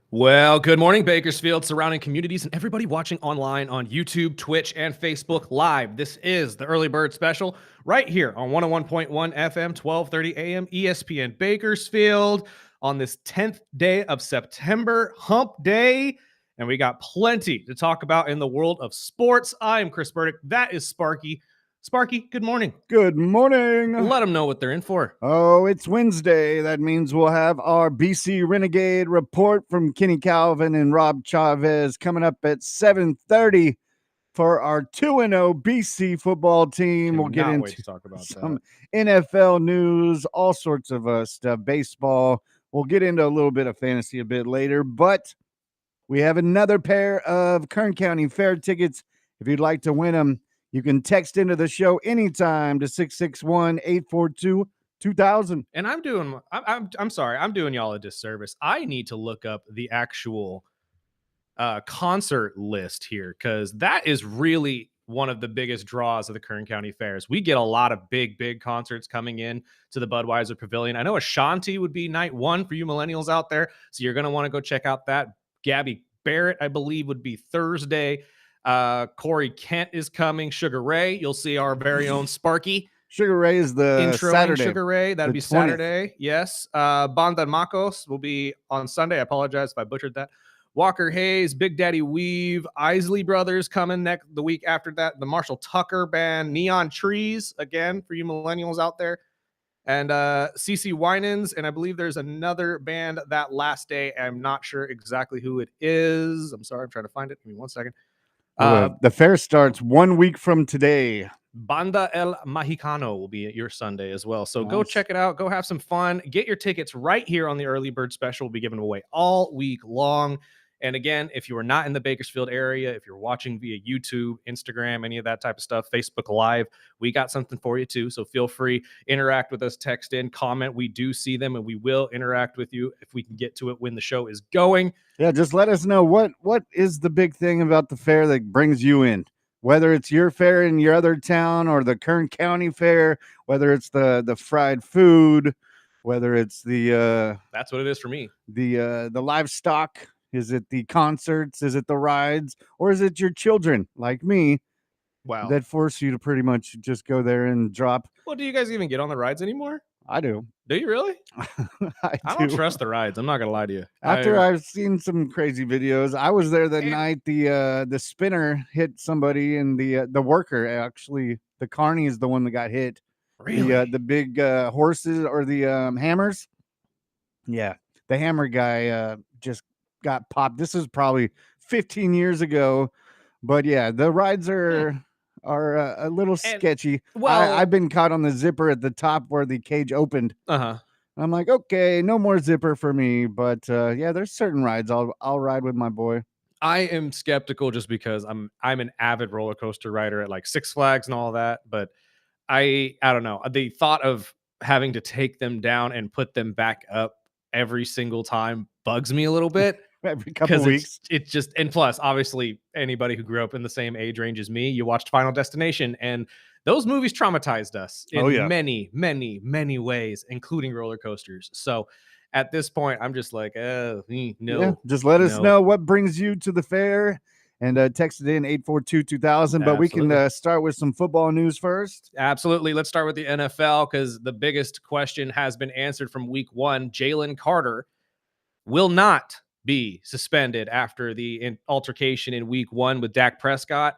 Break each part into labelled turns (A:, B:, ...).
A: Well, good morning, Bakersfield, surrounding communities, and everybody watching online on YouTube, Twitch, and Facebook Live. This is the Early Bird Special right here on 101.1 FM, 1230 AM, ESPN Bakersfield on this 10th day of September, Hump Day. And we got plenty to talk about in the world of sports. I am Chris Burdick. That is Sparky. Sparky, good morning.
B: Good morning.
A: Let them know what they're in for.
B: Oh, it's Wednesday. That means we'll have our BC Renegade report from Calvin Rob Chavez coming up at 7:30 for our 2-0 BC football team. We'll get
A: Cannot wait
B: into
A: to talk about
B: some
A: that.
B: NFL news, all sorts of stuff, baseball. We'll get into a little bit of fantasy a bit later, but we have another pair of Kern County Fair tickets. If you'd like to win them, you can text into the show anytime to 661-842-2000.
A: And I'm sorry, I'm doing y'all a disservice. I need to look up the actual concert list here, because that is really one of the biggest draws of the Kern County Fairs. We get a lot of big concerts coming in to the Budweiser Pavilion. I know Ashanti would be night one for you millennials out there, so you're going to want to go check out that. Gabby Barrett, I believe, would be Thursday. Corey Kent is coming. Sugar Ray, you'll see our very own Sparky.
B: Sugar Ray is the
A: intro
B: Saturday.
A: Sugar Ray, that'd be
B: 20th.
A: Saturday. Yes. Banda Macos will be on Sunday. I apologize if I butchered that. Walker Hayes, Big Daddy Weave, Isley Brothers coming the week after that. The Marshall Tucker Band, Neon Trees, again, for you millennials out there. And CC Winans, and I believe there's another band that last day. I'm not sure exactly who it is. I'm sorry, I'm trying to find it. Give me 1 second.
B: The fair starts 1 week from today.
A: Banda El Mexicano will be your Sunday as well. So
B: Nice.
A: Go check it out. Go have some fun. Get your tickets right here on the Early Bird Special. We'll be giving away all week long. And again, if you are not in the Bakersfield area, if you're watching via YouTube, Instagram, any of that type of stuff, Facebook Live, we got something for you too. So feel free, interact with us, text in, comment. We do see them, and we will interact with you if we can get to it when the show is going.
B: Yeah, just let us know what is the big thing about the fair that brings you in. Whether it's your fair in your other town or the Kern County Fair, whether it's the fried food, whether it's the
A: that's what it is for me.
B: The livestock. Is it the concerts? Is it the rides? Or is it your children like me?
A: Wow.
B: That force you to pretty much just go there and drop.
A: Well, do you guys even get on the rides anymore?
B: I do.
A: Do you really?
B: I
A: don't trust the rides. I'm not gonna lie to you.
B: After I've seen some crazy videos, I was there that night. The spinner hit somebody, and the worker, actually, the carney is the one that got hit.
A: Really?
B: The big horses or the hammers. Yeah, the hammer guy just got popped. This is probably 15 years ago, but yeah, the rides are a little sketchy.
A: Well,
B: I've been caught on the zipper at the top where the cage opened. I'm like, okay, no more zipper for me. But yeah, there's certain rides I'll ride with my boy.
A: I am skeptical just because I'm an avid roller coaster rider at like Six Flags and all that. But I don't know. The thought of having to take them down and put them back up every single time bugs me a little bit.
B: Every couple of weeks.
A: It's just, and plus, obviously, anybody who grew up in the same age range as me, you watched Final Destination, and those movies traumatized us in many ways, including roller coasters. So at this point, I'm just like, no.
B: Yeah, just let us know what brings you to the fair, and text it in 842-2000. But we can start with some football news first.
A: Absolutely. Let's start with the NFL, because the biggest question has been answered from week one. Jalen Carter will not be suspended after the altercation in week one with Dak Prescott.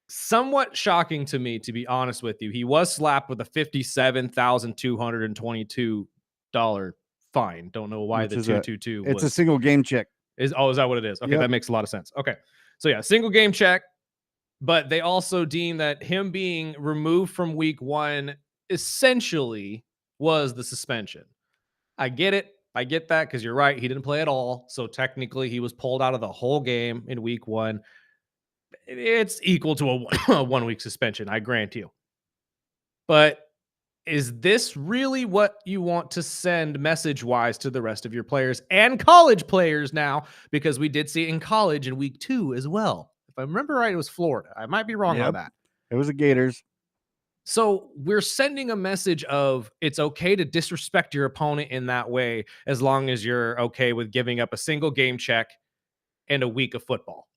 A: Somewhat shocking to me, to be honest with you. He was slapped with a $57,222 fine. Don't know why the 222
B: was. It's a single game check.
A: Is that what it is? Okay, That makes a lot of sense. Okay. So yeah, single game check. But they also deem that him being removed from week one essentially was the suspension. I get it. I get that, because you're right. He didn't play at all. So technically he was pulled out of the whole game in week one. It's equal to a 1 week suspension, I grant you. But is this really what you want to send message-wise to the rest of your players and college players now? Because we did see it in college in week two as well. If I remember right, it was Florida. I might be wrong on that.
B: It was the Gators.
A: So we're sending a message of it's okay to disrespect your opponent in that way as long as you're okay with giving up a single game check and a week of football.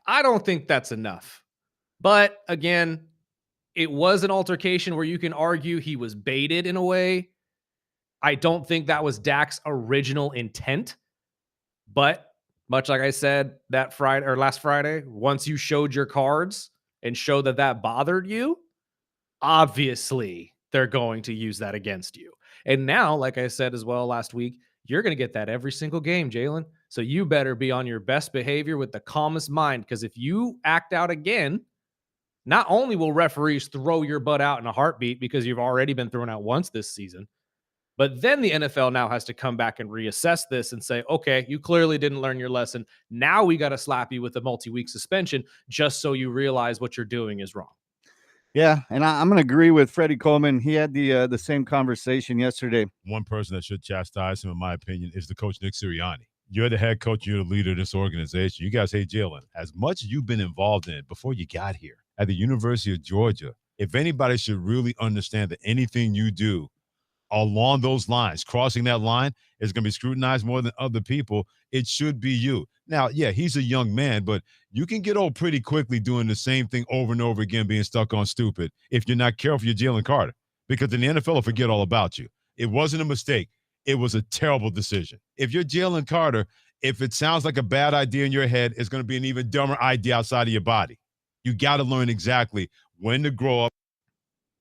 A: I don't think that's enough. But again, it was an altercation where you can argue he was baited in a way. I don't think that was Dak's original intent. But much like I said that Friday or last Friday, once you showed your cards and showed that that bothered you, obviously they're going to use that against you. And now, like I said as well last week, you're going to get that every single game, Jalen. So you better be on your best behavior with the calmest mind, because if you act out again, not only will referees throw your butt out in a heartbeat because you've already been thrown out once this season, but then the NFL now has to come back and reassess this and say, okay, you clearly didn't learn your lesson. Now we got to slap you with a multi-week suspension just so you realize what you're doing is wrong.
B: Yeah, and I'm going to agree with Freddie Coleman. He had the same conversation yesterday.
C: One person that should chastise him, in my opinion, is the coach, Nick Sirianni. You're the head coach. You're the leader of this organization. You guys hate Jalen. As much as you've been involved in it before you got here at the University of Georgia, if anybody should really understand that anything you do along those lines, crossing that line, is going to be scrutinized more than other people, it should be you. Now, yeah, he's a young man, but you can get old pretty quickly doing the same thing over and over again, being stuck on stupid, if you're not careful. You're Jalen Carter, because in the NFL, will forget all about you. It wasn't a mistake. It was a terrible decision. If you're Jalen Carter, if it sounds like a bad idea in your head, it's going to be an even dumber idea outside of your body. You got to learn exactly when to grow up.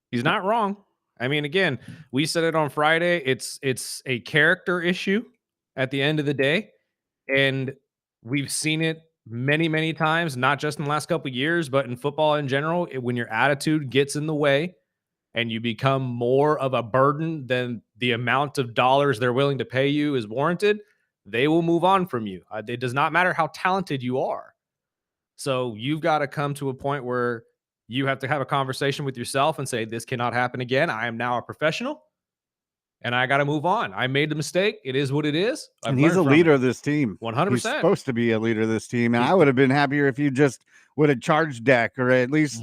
A: He's not wrong. I mean, again, we said it on Friday. It's a character issue at the end of the day. And we've seen it many, many times, not just in the last couple of years, but in football in general. When your attitude gets in the way and you become more of a burden than the amount of dollars they're willing to pay you is warranted, they will move on from you. It does not matter how talented you are. So you've got to come to a point where you have to have a conversation with yourself and say, this cannot happen again. I am now a professional and I got to move on. I made the mistake. It is what it is.
B: And he's a leader of this team.
A: 100%.
B: He's supposed to be a leader of this team. And I would have been happier if you just would have charged Dak, or at least,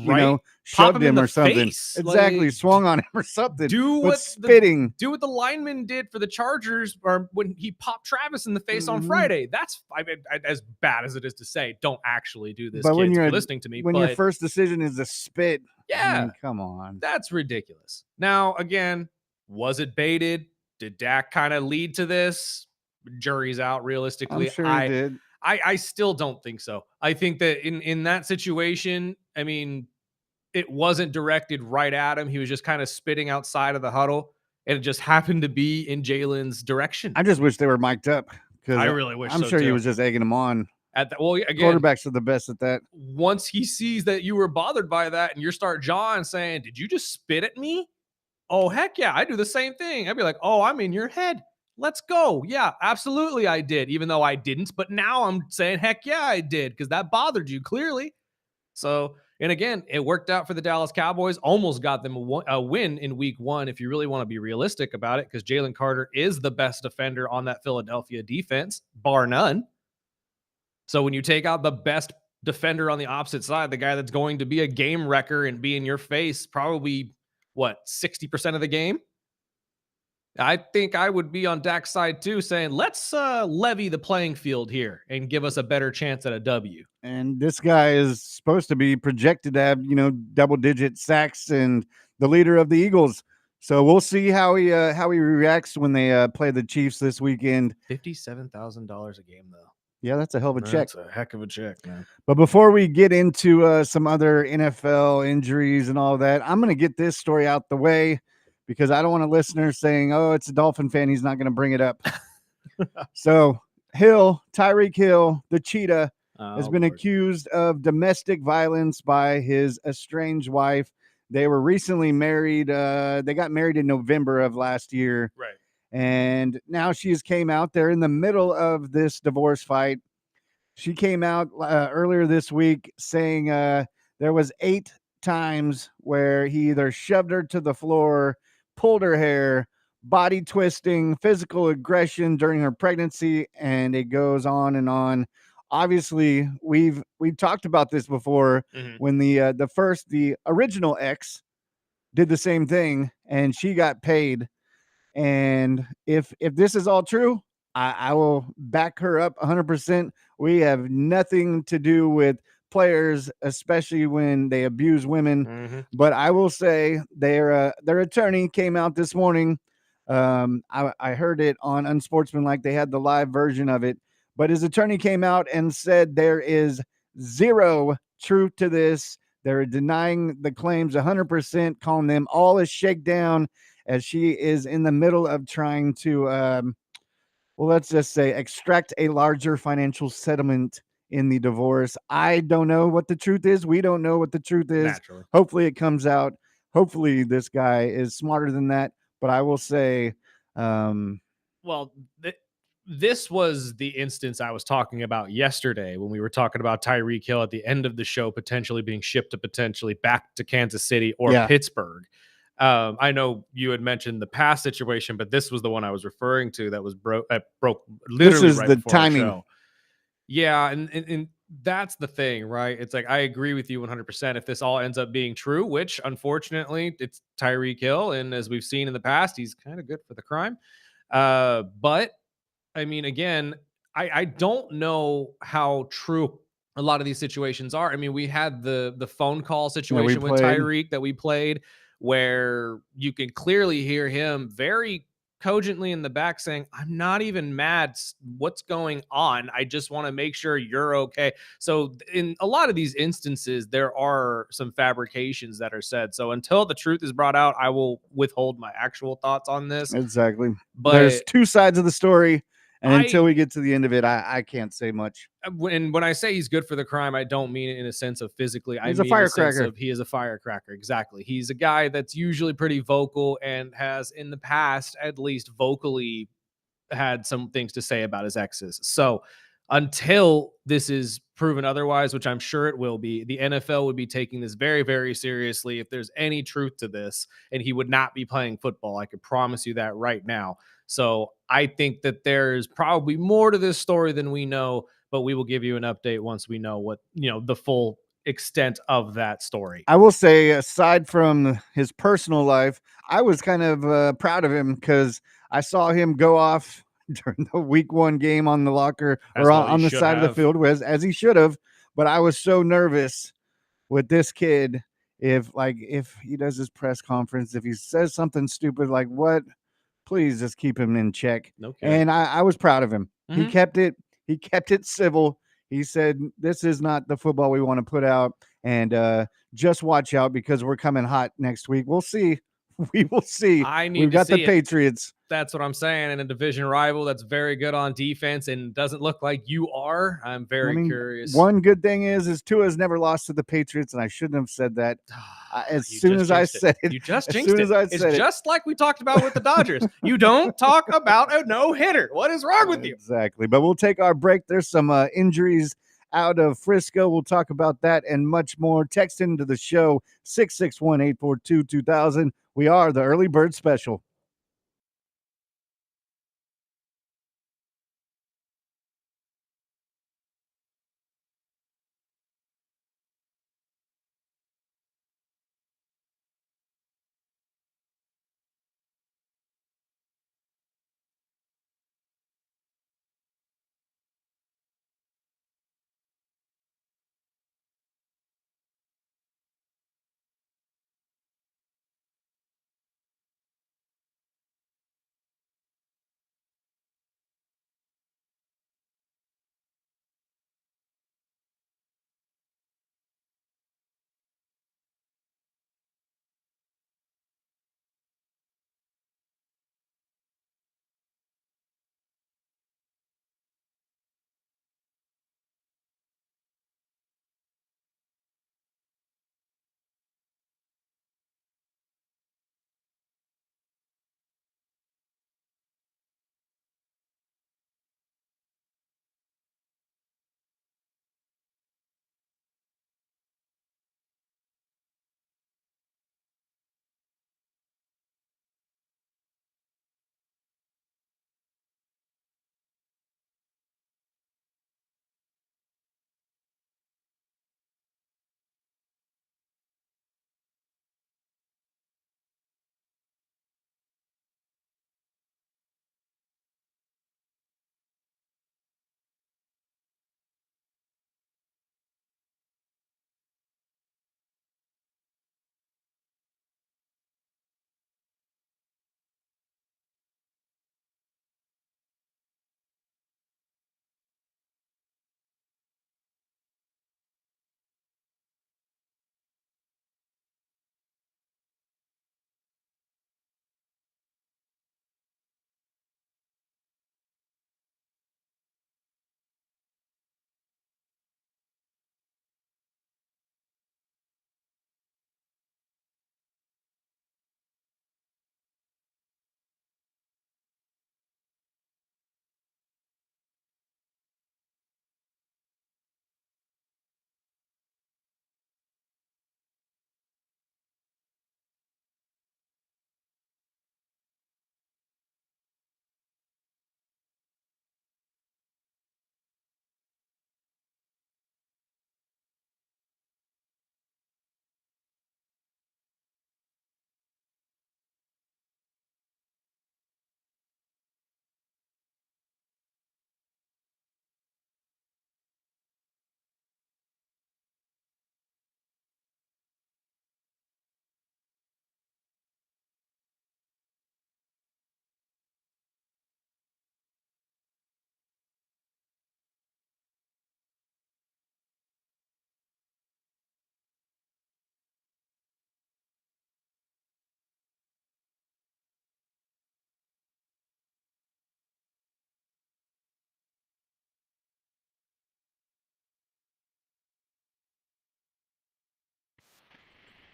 B: shoved him or something.
A: Face.
B: Exactly. Swung on him or something.
A: Do what the lineman did for the Chargers, or when he popped Travis in the face on Friday. That's, I mean, as bad as it is to say, don't actually do this. But when you're listening to me,
B: when your first decision is to spit.
A: Yeah.
B: I mean, come on.
A: That's ridiculous. Now, again, was it baited? Did Dak kind of lead to this? Jury's out, realistically.
B: I'm sure he did.
A: I still don't think so. I think that in that situation, I mean, it wasn't directed right at him. He was just kind of spitting outside of the huddle, and it just happened to be in Jalen's direction.
B: I just wish they were mic'd up, because
A: I really wish
B: I'm sure he was just egging them on.
A: Again,
B: quarterbacks are the best at that.
A: Once he sees that you were bothered by that and you start jawing saying, did you just spit at me? Oh, heck yeah, I do the same thing. I'd be like, oh, I'm in your head. Let's go. Yeah, absolutely I did, even though I didn't. But now I'm saying, heck yeah, I did, because that bothered you clearly. So, and again, it worked out for the Dallas Cowboys. Almost got them a win in week 1, if you really want to be realistic about it, because Jalen Carter is the best defender on that Philadelphia defense, bar none. So when you take out the best defender on the opposite side, the guy that's going to be a game wrecker and be in your face probably, 60% of the game? I think I would be on Dak's side too, saying, let's levy the playing field here and give us a better chance at a W.
B: And this guy is supposed to be projected to have, double-digit sacks and the leader of the Eagles. So we'll see how he reacts when they play the Chiefs this weekend.
A: $57,000 a game, though.
B: Yeah, that's a hell of a check.
A: That's a heck of a check, man.
B: But before we get into some other NFL injuries and all that, I'm going to get this story out the way, because I don't want a listener saying, oh, it's a Dolphin fan, he's not going to bring it up. So Tyreek Hill, the cheetah, has been accused of domestic violence by his estranged wife. They were recently married. They got married in November of last year.
A: Right.
B: And now she's came out there in the middle of this divorce fight. She came out earlier this week saying there was 8 times where he either shoved her to the floor, pulled her hair, body twisting, physical aggression during her pregnancy, and it goes on and on. Obviously, we've talked about this before, when the original ex did the same thing, and she got paid. And if this is all true, I will back her up 100%. We have nothing to do with players, especially when they abuse women.
A: Mm-hmm.
B: But I will say their attorney came out this morning. I heard it on Unsportsmanlike. They had the live version of it, but his attorney came out and said there is zero truth to this. They're denying the claims 100%, calling them all a shakedown, as she is in the middle of trying to, well, let's just say, extract a larger financial settlement in the divorce. I don't know what the truth is. We don't know what the truth is.
A: Naturally.
B: Hopefully it comes out. Hopefully this guy is smarter than that. But I will say,
A: well, this was the instance I was talking about yesterday when we were talking about Tyreek Hill at the end of the show potentially being shipped to potentially back to Kansas City or Pittsburgh. I know you had mentioned the past situation, but this was the one I was referring to that broke literally
B: this is
A: right
B: the
A: before
B: timing.
A: our show. Yeah, and that's the thing, right? It's like I agree with you 100%. If this all ends up being true, which unfortunately it's Tyreek Hill, and as we've seen in the past, he's kind of good for the crime. But I mean, again, I don't know how true a lot of these situations are. I mean, we had the phone call situation with Tyreek that we played, where you can clearly hear him very cogently in the back saying, I'm not even mad. What's going on? I just want to make sure you're okay. So in a lot of these instances, there are some fabrications that are said. So until the truth is brought out, I will withhold my actual thoughts on this.
B: Exactly.
A: But
B: there's two sides of the story. And until we get to the end of it, I can't say much.
A: When I say he's good for the crime, I don't mean it in a sense of physically.
B: He's
A: I mean
B: a firecracker.
A: In the sense of he is a firecracker. Exactly. He's a guy that's usually pretty vocal and has in the past, at least vocally, had some things to say about his exes. So until this is proven otherwise, which I'm sure it will be, the NFL would be taking this very, very seriously if there's any truth to this, and he would not be playing football. I could promise you that right now. So I think that there's probably more to this story than we know, but we will give you an update once we know what, the full extent of that story.
B: I will say, aside from his personal life, I was kind of proud of him because I saw him go off during the week 1 game on the locker or on the side of the field as he should have. But I was so nervous with this kid. If he does his press conference, if he says something stupid like what, please just keep him in check.
A: No kidding.
B: And I was proud of him.
A: Mm-hmm.
B: He kept it civil. He said, this is not the football we want to put out. And just watch out because we're coming hot next week. We'll see. We will see. We've got the Patriots.
A: That's what I'm saying. And a division rival that's very good on defense and doesn't look like you are. I'm very curious.
B: One good thing is Tua's never lost to the Patriots, and I shouldn't have said that. As soon as I said it,
A: you just jinxed it. It's just like we talked about with the Dodgers. You don't talk about a no-hitter. What is wrong with you?
B: Exactly. But we'll take our break. There's some injuries out of Frisco. We'll talk about that and much more. Text into the show 661-842-2000. We are the Early Bird Special.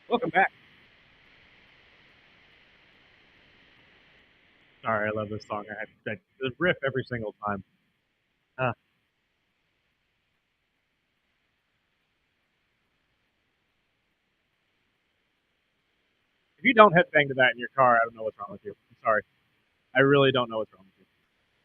A: Welcome back. Sorry, I love this song. I the riff every single time. If you don't headbang to that in your car, I don't know what's wrong with you. I'm sorry. I really don't know what's wrong with you.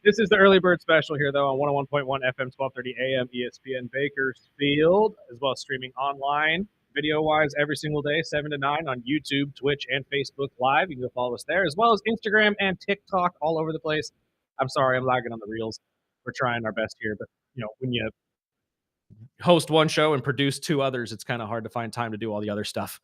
A: This is the early bird special here, though, on 101.1 FM, 1230 AM, ESPN Bakersfield, as well as streaming online, video-wise, every single day, 7 to 9 on YouTube, Twitch, and Facebook Live. You can go follow us there, as well as Instagram and TikTok all over the place. I'm sorry, I'm lagging on the reels. We're trying our best here, but, when you host one show and produce two others, it's kind of hard to find time to do all the other stuff.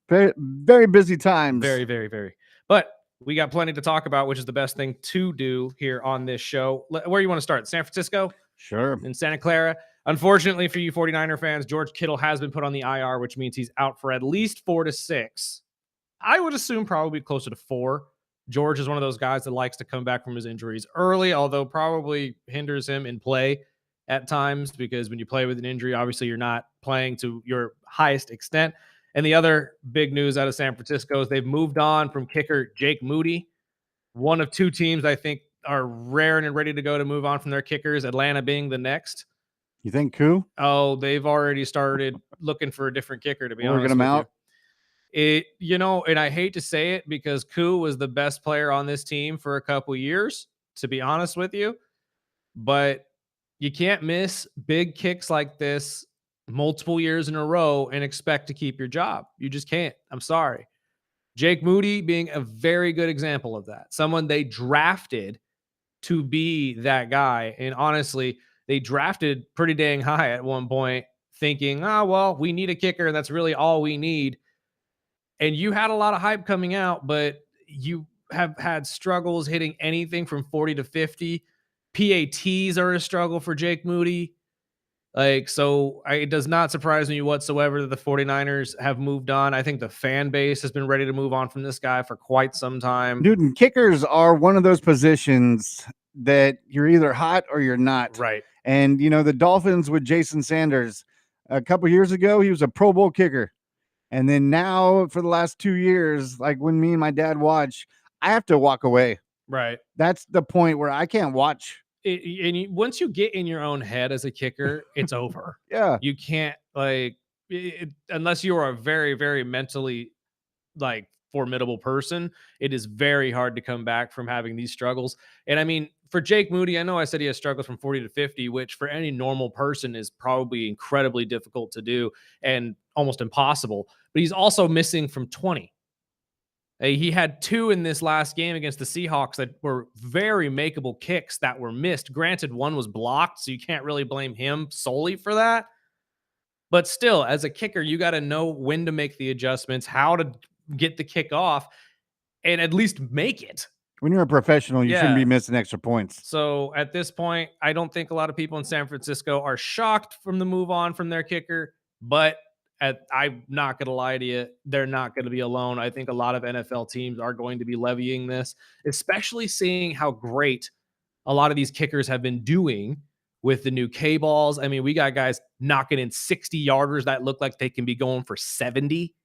B: Very, very busy times.
A: Very, very, very. But we got plenty to talk about, which is the best thing to do here on this show. Where you want to start? San Francisco?
B: Sure.
A: In Santa Clara. Unfortunately for you 49er fans, George Kittle has been put on the IR, which means he's out for at least 4 to 6. I would assume probably closer to 4. George is one of those guys that likes to come back from his injuries early, although probably hinders him in play at times, because when you play with an injury, obviously you're not playing to your highest extent. And the other big news out of San Francisco is they've moved on from kicker Jake Moody, one of 2 teams I think are raring and ready to go to move on from their kickers, Atlanta being the next.
B: You think Koo?
A: Oh, they've already started looking for a different kicker, to be honest
B: Working him
A: with
B: out?
A: And I hate to say it because Koo was the best player on this team for a couple years, to be honest with you. But you can't miss big kicks like this multiple years in a row and expect to keep your job. You just can't. I'm sorry. Jake Moody being a very good example of that. Someone they drafted to be that guy. And honestly, they drafted pretty dang high at one point, thinking, well, we need a kicker. That's really all we need. And you had a lot of hype coming out, but you have had struggles hitting anything from 40 to 50. PATs are a struggle for Jake Moody. So it does not surprise me whatsoever that the 49ers have moved on. I think the fan base has been ready to move on from this guy for quite some time.
B: Dude, and kickers are one of those positions that you're either hot or you're not.
A: Right.
B: And, the Dolphins with Jason Sanders, a couple years ago, he was a Pro Bowl kicker. And then now for the last 2 years, like when me and my dad watch, I have to walk away.
A: Right.
B: That's the point where I can't watch.
A: Once you get in your own head as a kicker, it's over.
B: Yeah.
A: You can't unless you are a very, very mentally formidable person, it is very hard to come back from having these struggles. And I mean, for Jake Moody, I know I said he has struggles from 40 to 50, which for any normal person is probably incredibly difficult to do and almost impossible. But he's also missing from 20. He had 2 in this last game against the Seahawks that were very makeable kicks that were missed. Granted, one was blocked, so you can't really blame him solely for that. But still, as a kicker, you got to know when to make the adjustments, how to get the kick off, and at least make it.
B: When you're a professional, you shouldn't be missing extra points.
A: So at this point, I don't think a lot of people in San Francisco are shocked from the move on from their kicker, but I'm not going to lie to you, they're not going to be alone. I think a lot of NFL teams are going to be levying this, especially seeing how great a lot of these kickers have been doing with the new K balls. I mean, we got guys knocking in 60 yarders that look like they can be going for 70.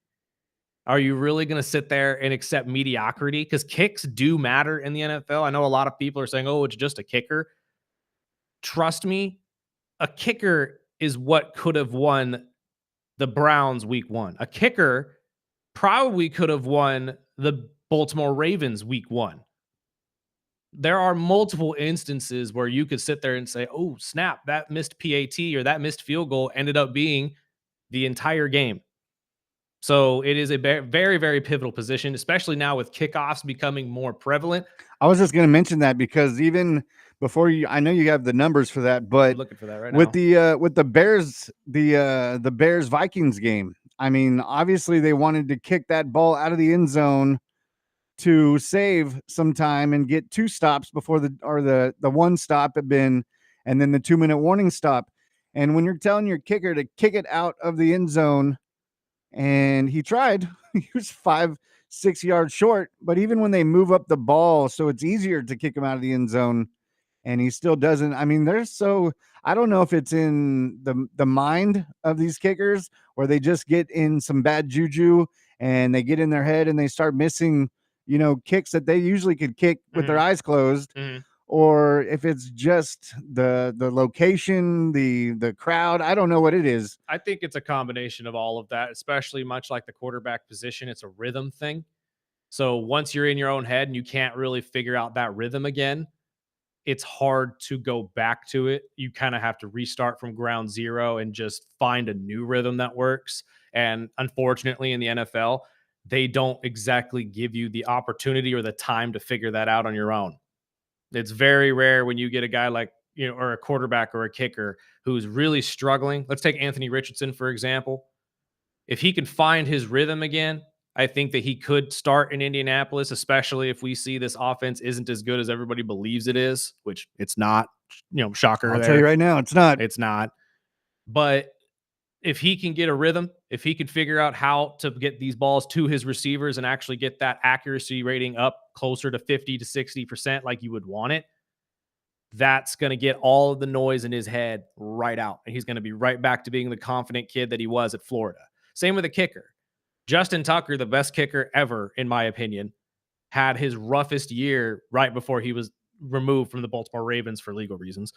A: Are you really going to sit there and accept mediocrity? Because kicks do matter in the NFL. I know a lot of people are saying, oh, it's just a kicker. Trust me, a kicker is what could have won the Browns week 1. A kicker probably could have won the Baltimore Ravens week 1. There are multiple instances where you could sit there and say, oh, snap, that missed PAT or that missed field goal ended up being the entire game. So it is a very, very pivotal position, especially now with kickoffs becoming more prevalent.
B: I was just going to mention that because even before I know you have the numbers for that, but
A: I'm looking for that right
B: with
A: now.
B: With the Bears, the Bears Vikings game. I mean, obviously they wanted to kick that ball out of the end zone to save some time and get 2 stops before the 1 stop had been, and then the 2-minute warning stop. And when you're telling your kicker to kick it out of the end zone, and he tried, he was 5-6 yards short, but even when they move up the ball, so it's easier to kick him out of the end zone, and he still doesn't. I mean, I don't know if it's in the mind of these kickers or they just get in some bad juju and they get in their head and they start missing, kicks that they usually could kick with their eyes closed. Or if it's just the location, the crowd, I don't know what it is.
A: I think it's a combination of all of that, especially much like the quarterback position. It's a rhythm thing. So once you're in your own head and you can't really figure out that rhythm again, it's hard to go back to it. You kind of have to restart from ground zero and just find a new rhythm that works. And unfortunately, in the NFL, they don't exactly give you the opportunity or the time to figure that out on your own. It's very rare when you get a guy like, or a quarterback or a kicker who's really struggling. Let's take Anthony Richardson, for example. If he can find his rhythm again, I think that he could start in Indianapolis, especially if we see this offense isn't as good as everybody believes it is, which it's not. Shocker.
B: I'll tell you right now, it's not.
A: It's not. But if he can get a rhythm, if he could figure out how to get these balls to his receivers and actually get that accuracy rating up closer to 50 to 60% like you would want it, that's going to get all of the noise in his head right out. And he's going to be right back to being the confident kid that he was at Florida. Same with the kicker. Justin Tucker, the best kicker ever, in my opinion, had his roughest year right before he was removed from the Baltimore Ravens for legal reasons.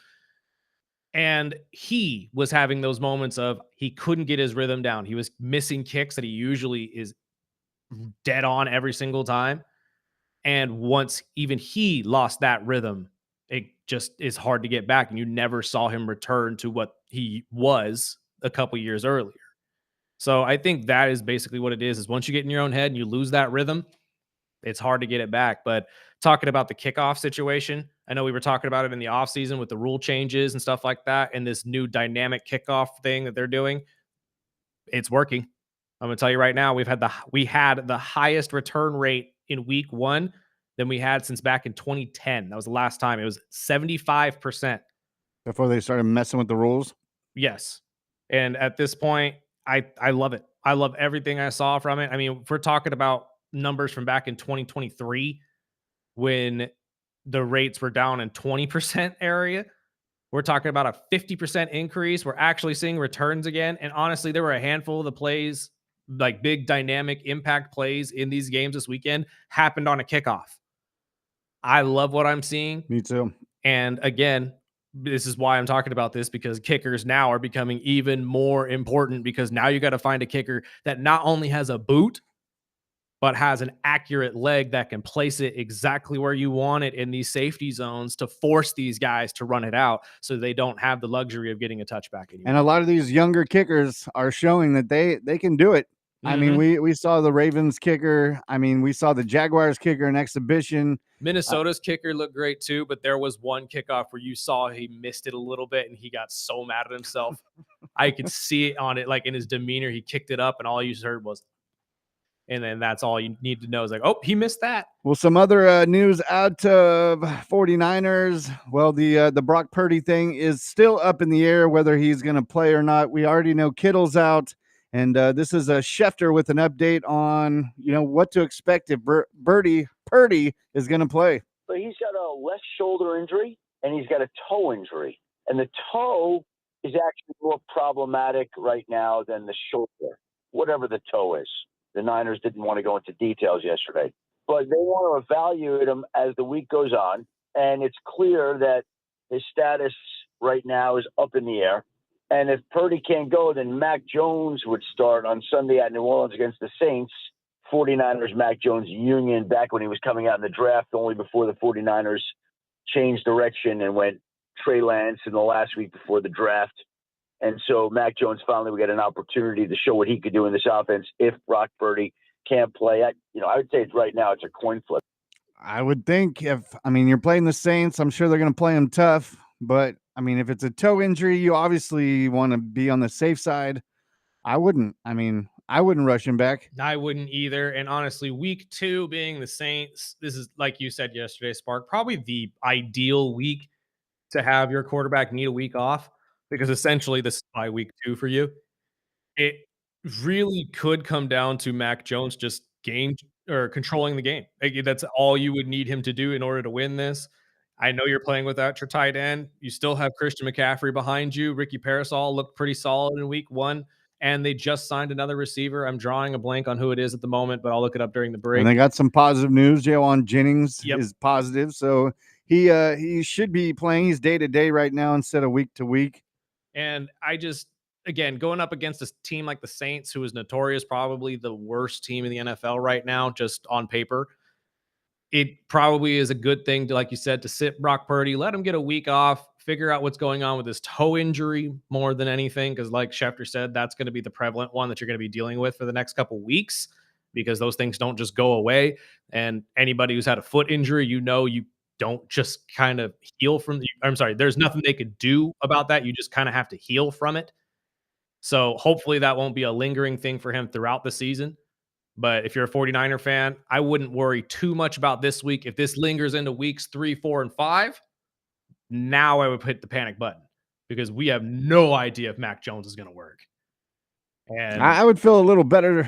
A: And he was having those moments of he couldn't get his rhythm down. He was missing kicks that he usually is dead on every single time. And once even he lost that rhythm, it just is hard to get back. And you never saw him return to what he was a couple years earlier. So I think that is basically what it is once you get in your own head and you lose that rhythm, it's hard to get it back. But talking about the kickoff situation, I know we were talking about it in the offseason with the rule changes and stuff like that, and this new dynamic kickoff thing that they're doing. It's working. I'm going to tell you right now, we had the highest return rate in week 1 than we had since back in 2010. That was the last time. It was 75%.
B: Before they started messing with the rules?
A: Yes. And at this point, I love it. I love everything I saw from it. I mean, if we're talking about numbers from back in 2023, when the rates were down in 20% area, we're talking about a 50% increase. We're actually seeing returns again. And honestly, there were a handful of the plays, like big dynamic impact plays in these games this weekend, happened on a kickoff. I love what I'm seeing.
B: Me too.
A: And again, this is why I'm talking about this, because kickers now are becoming even more important, because now you got to find a kicker that not only has a boot, but has an accurate leg that can place it exactly where you want it in these safety zones to force these guys to run it out so they don't have the luxury of getting a touchback anymore.
B: And a lot of these younger kickers are showing that they can do it. I mean, we saw the Ravens kicker. I mean, we saw the Jaguars kicker in exhibition.
A: Minnesota's kicker looked great too, but there was one kickoff where you saw he missed it a little bit and he got so mad at himself. I could see it on it, like in his demeanor. He kicked it up and all you heard was, and then that's all you need to know is like, oh, he missed that.
B: Well, some other news out of 49ers. Well, the Brock Purdy thing is still up in the air, whether he's going to play or not. We already know Kittle's out. And this is a Schefter with an update on, what to expect if Purdy is going to play.
D: So he's got a left shoulder injury and he's got a toe injury. And the toe is actually more problematic right now than the shoulder, whatever the toe is. The Niners didn't want to go into details yesterday, but they want to evaluate him as the week goes on. And it's clear that his status right now is up in the air. And if Purdy can't go, then Mac Jones would start on Sunday at New Orleans against the Saints. 49ers, Mac Jones union back when he was coming out in the draft, only before the 49ers changed direction and went Trey Lance in the last week before the draft. And so Mac Jones finally would get an opportunity to show what he could do in this offense if Brock Purdy can't play. I would say right now it's a coin flip.
B: I would think you're playing the Saints, I'm sure they're going to play him tough. But, if it's a toe injury, you obviously want to be on the safe side. I wouldn't rush him back.
A: I wouldn't either. And honestly, week 2 being the Saints, this is, like you said yesterday, Spark, probably the ideal week to have your quarterback need a week off, because essentially this is by week 2 for you. It really could come down to Mac Jones just controlling the game. That's all you would need him to do in order to win this. I know you're playing without your tight end. You still have Christian McCaffrey behind you. Ricky Parasol looked pretty solid in week 1. And they just signed another receiver. I'm drawing a blank on who it is at the moment, but I'll look it up during the break.
B: And they got some positive news. Jawan Jennings
A: Yep.
B: is positive, so he should be playing. He's day to day right now instead of week to week.
A: And again, going up against a team like the Saints, who is notorious, probably the worst team in the NFL right now, just on paper, it probably is a good thing to, like you said, to sit Brock Purdy, let him get a week off, figure out what's going on with his toe injury more than anything. Because like Schefter said, that's going to be the prevalent one that you're going to be dealing with for the next couple weeks, because those things don't just go away. And anybody who's had a foot injury, you don't just kind of heal from there's nothing they could do about that. You just kind of have to heal from it. So hopefully that won't be a lingering thing for him throughout the season. But if you're a 49er fan, I wouldn't worry too much about this week. If this lingers into weeks 3, 4, and 5, now I would hit the panic button, because we have no idea if Mac Jones is going to work. And
B: I would feel a little better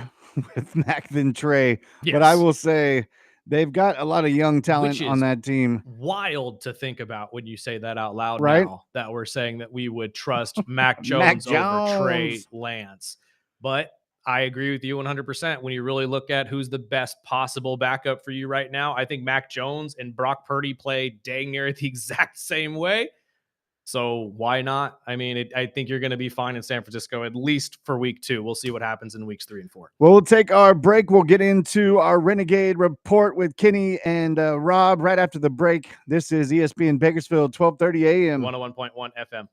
B: with Mac than Trey, but I
A: yes,
B: will say they've got a lot of young talent
A: Which
B: on
A: is
B: that team.
A: wild to think about when you say that out loud,
B: Right?
A: now that we're saying that we would trust Mac
B: Mac
A: Jones over Trey
B: Jones.
A: Lance. But I agree with you 100%. When you really look at who's the best possible backup for you right now, I think Mac Jones and Brock Purdy play dang near the exact same way. So why not? I mean, I think you're going to be fine in San Francisco, at least for week 2. We'll see what happens in weeks 3 and 4.
B: Well, we'll take our break. We'll get into our Renegade Report with Kenny and Rob right after the break. This is ESPN Bakersfield, 1230 a.m.
A: 101.1 FM.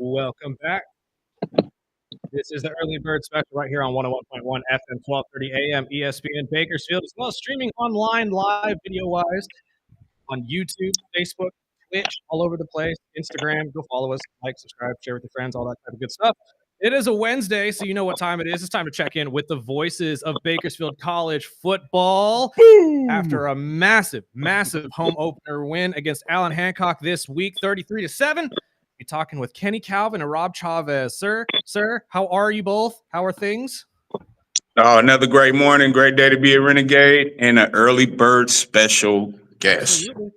A: Welcome back. This is the Early Bird Special right here on 101.1 FM, 1230 AM, ESPN Bakersfield, as well as streaming online live video-wise on YouTube, Facebook, Twitch, all over the place, Instagram. Go follow us, like, subscribe, share with your friends, all that type of good stuff. It is a Wednesday, so you know what time it is. It's time to check in with the voices of Bakersfield College football.
B: Boom!
A: After a massive home opener win against Allan Hancock this week, 33-7. Be talking with Kenny Calvin and Rob Chavez. Sir, how are you both? How are things?
E: Oh, another great morning, great day to be a Renegade and an Early Bird Special guest.
A: Absolutely.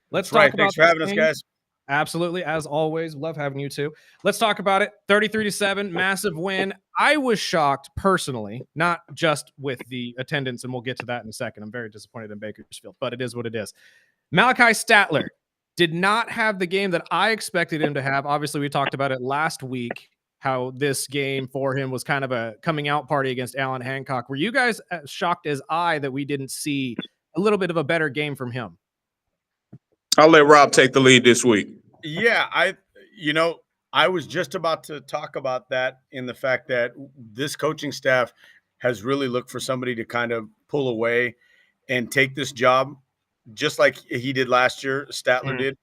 A: Let's
F: That's right.
A: talk about
F: Thanks for having us,
A: game.
F: guys.
A: Absolutely, as always, love having you too. Let's talk about it. 33-7, massive win. I was shocked personally, not just with the attendance, and we'll get to that in a second. I'm very disappointed in Bakersfield, but it is what it is. Malachi Statler did not have the game that I expected him to have. Obviously, we talked about it last week, how this game for him was kind of a coming out party against Allan Hancock. Were you guys as shocked as I that we didn't see a little bit of a better game from him?
E: I'll let Rob take the lead this week.
F: Yeah, I was just about to talk about that in the fact that this coaching staff has really looked for somebody to kind of pull away and take this job, just like he did last year. Statler did.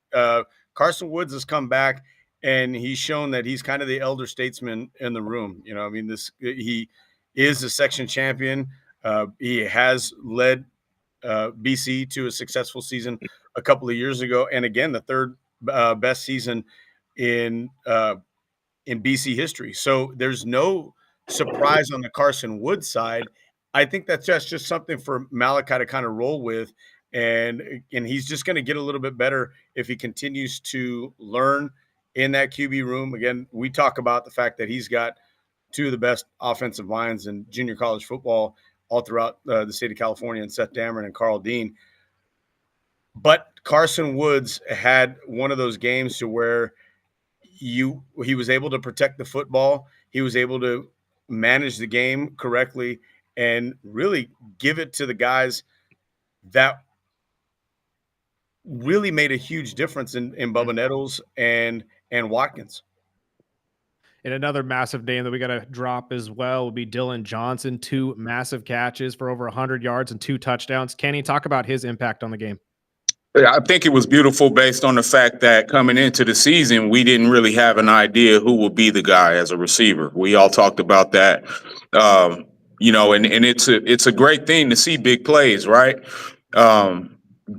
F: Carson Woods has come back, and he's shown that he's kind of the elder statesman in the room. He is a section champion. He has led BC to a successful season a couple of years ago, and again, the third best season in BC history. So there's no surprise on the Carson Woods side. I think that's just something for Malachi to kind of roll with, and he's just going to get a little bit better if he continues to learn in that QB room. Again, we talk about the fact that he's got two of the best offensive minds in junior college football all throughout the state of California, and Seth Dameron and Carl Dean. But Carson Woods had one of those games to where he was able to protect the football. He was able to manage the game correctly and really give it to the guys that really made a huge difference in Bubba Nettles and Watkins.
A: And another massive name that we got to drop as well would be Dylan Johnson. 2 massive catches for over 100 yards and 2 touchdowns. Kenny, talk about his impact on the game.
E: I think it was beautiful based on the fact that coming into the season, we didn't really have an idea who would be the guy as a receiver. We all talked about that, and it's a great thing to see big plays, right?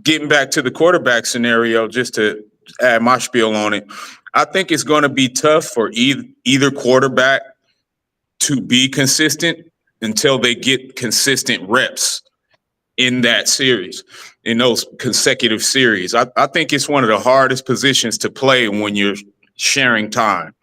E: Getting back to the quarterback scenario, just to add my spiel on it, I think it's going to be tough for either quarterback to be consistent until they get consistent reps in that series, in those consecutive series. I think it's one of the hardest positions to play when you're sharing time.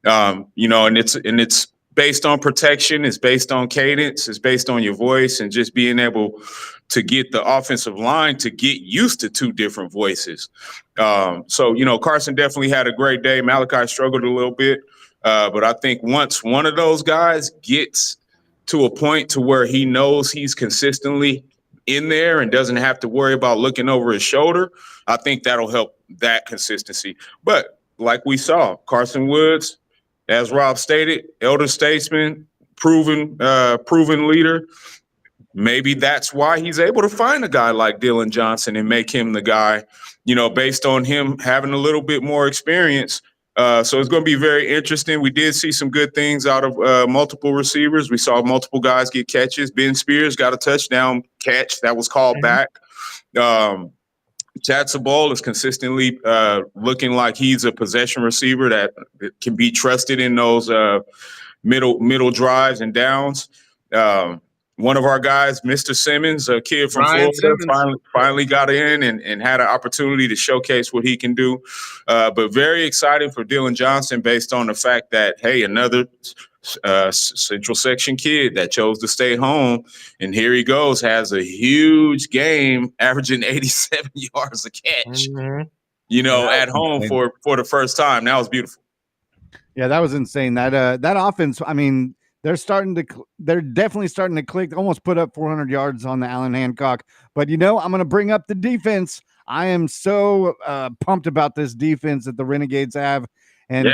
E: And it's based on protection, it's based on cadence, it's based on your voice, and just being able to get the offensive line to get used to 2 different voices. Carson definitely had a great day. Malachi struggled a little bit, but I think once one of those guys gets to a point to where he knows he's consistently in there and doesn't have to worry about looking over his shoulder, I think that'll help that consistency. But like we saw, Carson Woods, as Rob stated, elder statesman, proven leader. Maybe that's why he's able to find a guy like Dylan Johnson and make him the guy, based on him having a little bit more experience. So it's going to be very interesting. We did see some good things out of multiple receivers. We saw multiple guys get catches. Ben Spears got a touchdown catch that was called back. Chad Sabol is consistently looking like he's a possession receiver that can be trusted in those middle drives and downs. One of our guys, Mr. Simmons, a kid from Florida, finally got in and had an opportunity to showcase what he can do. But very exciting for Dylan Johnson based on the fact that, hey, another Central Section kid that chose to stay home. And here he goes, has a huge game, averaging 87 yards a catch, at home for the first time. That was beautiful.
B: Yeah, that was insane. That offense, I mean, they're definitely starting to click, almost put up 400 yards on the Allan Hancock. But, I'm going to bring up the defense. I am so pumped about this defense that the Renegades have. And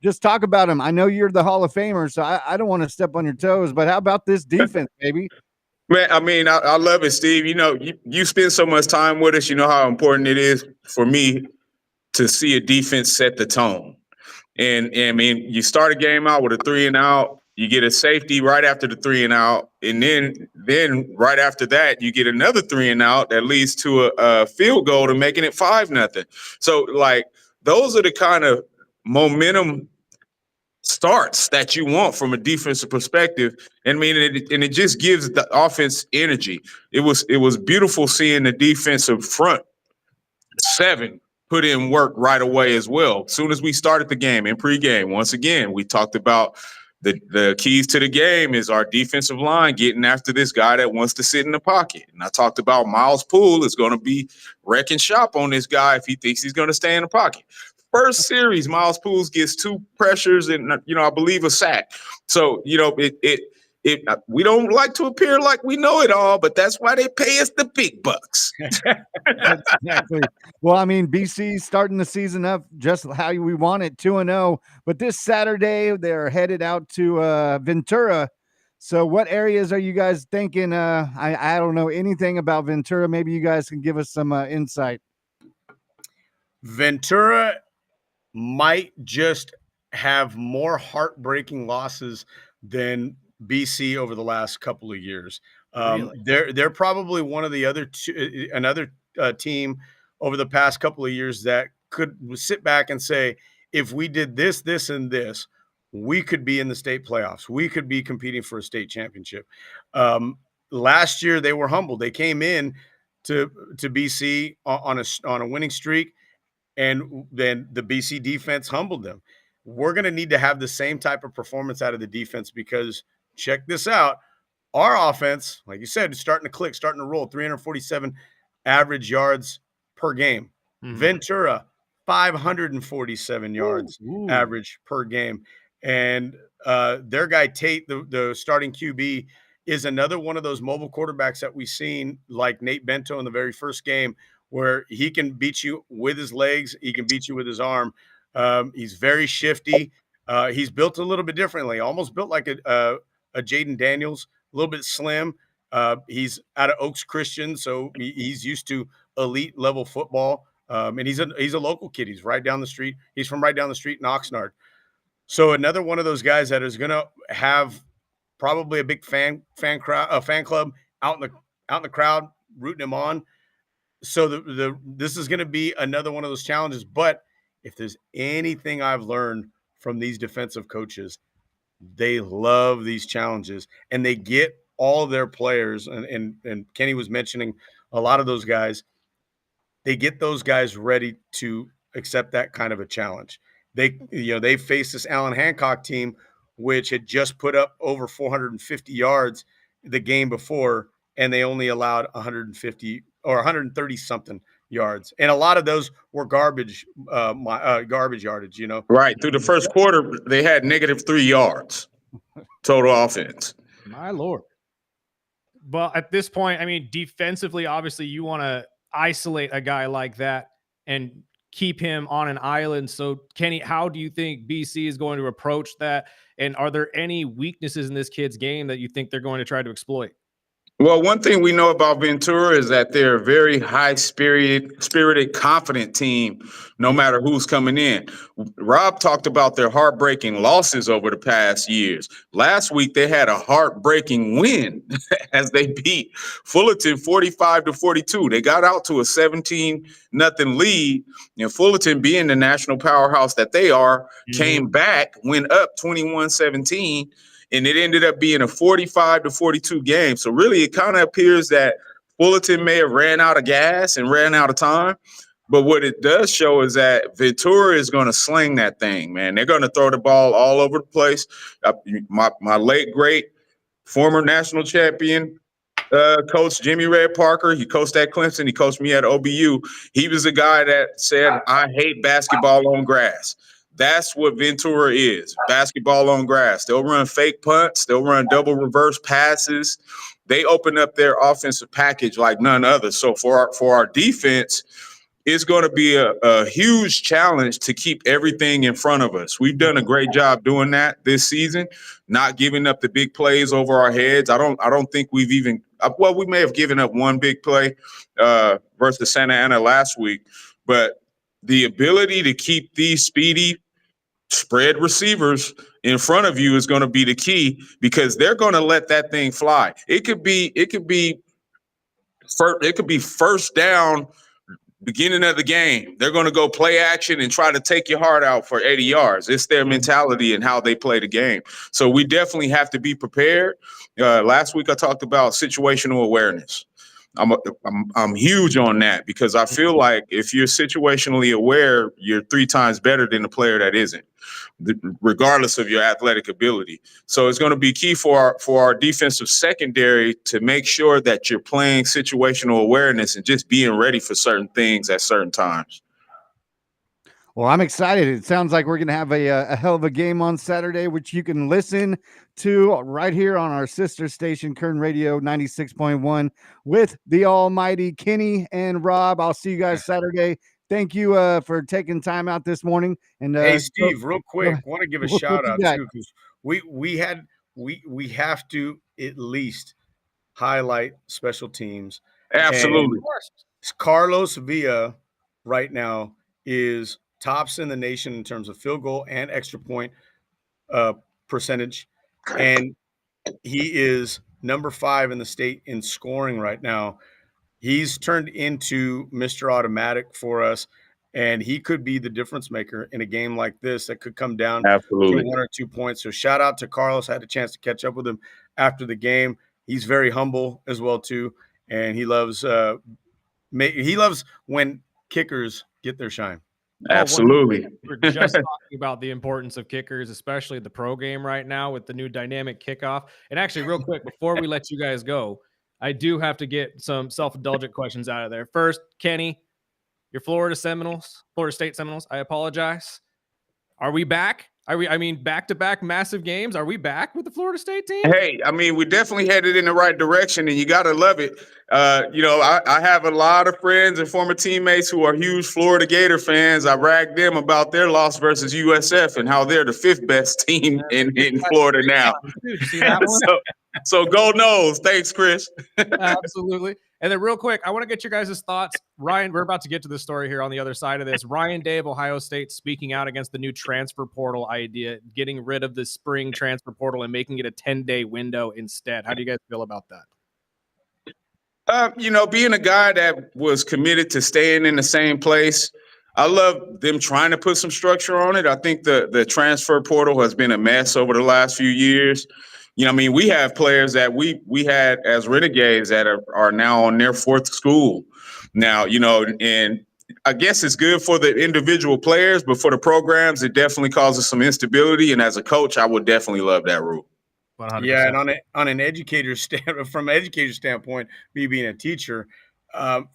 B: just talk about him. I know you're the Hall of Famer, so I don't want to step on your toes, but how about this defense, baby?
E: Man, I mean, I love it, Steve. You know, you spend so much time with us. You know how important it is for me to see a defense set the tone. And I mean, you start a game out with a 3-and-out, you get a safety right after the 3-and-out, and then right after that, you get another 3-and-out that leads to a field goal to making it 5-0. So, like, those are the kind of momentum starts that you want from a defensive perspective. And I mean, it just gives the offense energy. It was beautiful seeing the defensive front seven put in work right away as well. As soon as we started the game in pregame, once again, we talked about the keys to the game is our defensive line getting after this guy that wants to sit in the pocket. And I talked about Miles Poole is going to be wrecking shop on this guy if he thinks he's going to stay in the pocket. First series, Miles Poole gets 2 pressures and, I believe a sack. So, we don't like to appear like we know it all, but that's why they pay us the big bucks.
B: Exactly. Well, I mean, BC starting the season up just how we want it, 2-0. But this Saturday, they're headed out to Ventura. So what areas are you guys thinking? I don't know anything about Ventura. Maybe you guys can give us some insight.
F: Ventura might just have more heartbreaking losses than BC over the last couple of years.
A: Really?
F: They're probably one of the other another team over the past couple of years that could sit back and say, if we did this, this, and this, we could be in the state playoffs. We could be competing for a state championship. Last year they were humbled. They came in to BC on a winning streak, and then the BC defense humbled them. We're going to need to have the same type of performance out of the defense because check this out. Our offense, like you said, is starting to click, starting to roll, 347 average yards per game.
A: Mm-hmm.
F: Ventura, 547 yards average per game. And their guy, Tate, the starting QB, is another one of those mobile quarterbacks that we've seen, like Nate Bento in the very first game, where he can beat you with his legs. He can beat you with his arm. He's very shifty. He's built a little bit differently, almost built like a Jaden Daniels, a little bit slim. He's out of Oaks Christian, so he's used to elite level football. And he's a local kid. He's right down the street. He's from right down the street in Oxnard. So another one of those guys that is going to have probably a big fan club out in the crowd rooting him on. So this is going to be another one of those challenges. But if there's anything I've learned from these defensive coaches, they love these challenges, and they get all their players. And Kenny was mentioning a lot of those guys. They get those guys ready to accept that kind of a challenge. They faced this Allan Hancock team, which had just put up over 450 yards the game before, and they only allowed 150 or 130 something yards. And a lot of those were garbage yardage,
E: Right. Through the first quarter, they had -3 yards total offense.
A: My Lord. Well, at this point, I mean, defensively, obviously you want to isolate a guy like that and keep him on an island. So Kenny, how do you think BC is going to approach that? And are there any weaknesses in this kid's game that you think they're going to try to exploit?
E: Well, one thing we know about Ventura is that they're a very high-spirited, confident team, no matter who's coming in. Rob talked about their heartbreaking losses over the past years. Last week, they had a heartbreaking win as they beat Fullerton 45-42. They got out to a 17-0 lead, and Fullerton, being the national powerhouse that they are, came back, went up 21-17. And it ended up being a 45-42 game. So really, it kind of appears that Fullerton may have ran out of gas and ran out of time. But what it does show is that Ventura is going to sling that thing, man. They're going to throw the ball all over the place. My late, great, former national champion coach, Jimmy Red Parker, he coached at Clemson. He coached me at OBU. He was the guy that said, I hate basketball on grass. That's what Ventura is, basketball on grass. They'll run fake punts. They'll run double reverse passes. They open up their offensive package like none other. So for our defense, it's going to be a huge challenge to keep everything in front of us. We've done a great job doing that this season, not giving up the big plays over our heads. I don't think we've even we may have given up one big play versus Santa Ana last week, but the ability to keep these speedy spread receivers in front of you is going to be the key, because they're going to let that thing fly. It could be first down, beginning of the game. They're going to go play action and try to take your heart out for 80 yards. It's their mentality and how they play the game. So we definitely have to be prepared. Last week I talked about situational awareness. I'm huge on that, because I feel like if you're situationally aware, you're 3 times better than the player that isn't, regardless of your athletic ability. So it's going to be key for our defensive secondary to make sure that you're playing situational awareness and just being ready for certain things at certain times.
B: Well, I'm excited. It sounds like we're going to have a hell of a game on Saturday, which you can listen to right here on our sister station, Kern Radio 96.1, with the almighty Kenny and Rob. I'll see you guys Saturday. Thank you for taking time out this morning. And
F: hey, Steve, real quick, want to give a shout out too, because we have to at least highlight special teams.
E: Absolutely.
F: And Carlos Villa right now is tops in the nation in terms of field goal and extra point percentage, and he is number 5 in the state in scoring right now. He's turned into Mr. Automatic for us, and he could be the difference maker in a game like this that could come down to 1 or 2 points. So shout out to Carlos. I had a chance to catch up with him after the game. He's very humble as well too, and he loves when kickers get their shine.
E: Absolutely.
A: We're just talking about the importance of kickers, especially the pro game right now with the new dynamic kickoff. And actually, real quick, before we let you guys go, I do have to get some self-indulgent questions out of there. First, Kenny, your Florida State Seminoles, I apologize. Are we back? Back-to-back massive games. Are we back with the Florida State team?
E: Hey, we're definitely headed in the right direction, and you got to love it. I have a lot of friends and former teammates who are huge Florida Gator fans. I ragged them about their loss versus USF and how they're the 5th best team in Florida now. So go Noles. Thanks, Chris.
A: Absolutely. And then real quick, I want to get your guys' thoughts. Ryan, we're about to get to the story here on the other side of this. Ryan Day of Ohio State speaking out against the new transfer portal idea, getting rid of the spring transfer portal and making it a 10-day window instead. How do you guys feel about that?
E: Being a guy that was committed to staying in the same place, I love them trying to put some structure on it. I think the transfer portal has been a mess over the last few years. We have players that we had as renegades that are now on their 4th school now, and I guess it's good for the individual players, but for the programs, it definitely causes some instability. And as a coach, I would definitely love that rule.
F: 100%. Yeah, and on an from an educator standpoint, me being a teacher,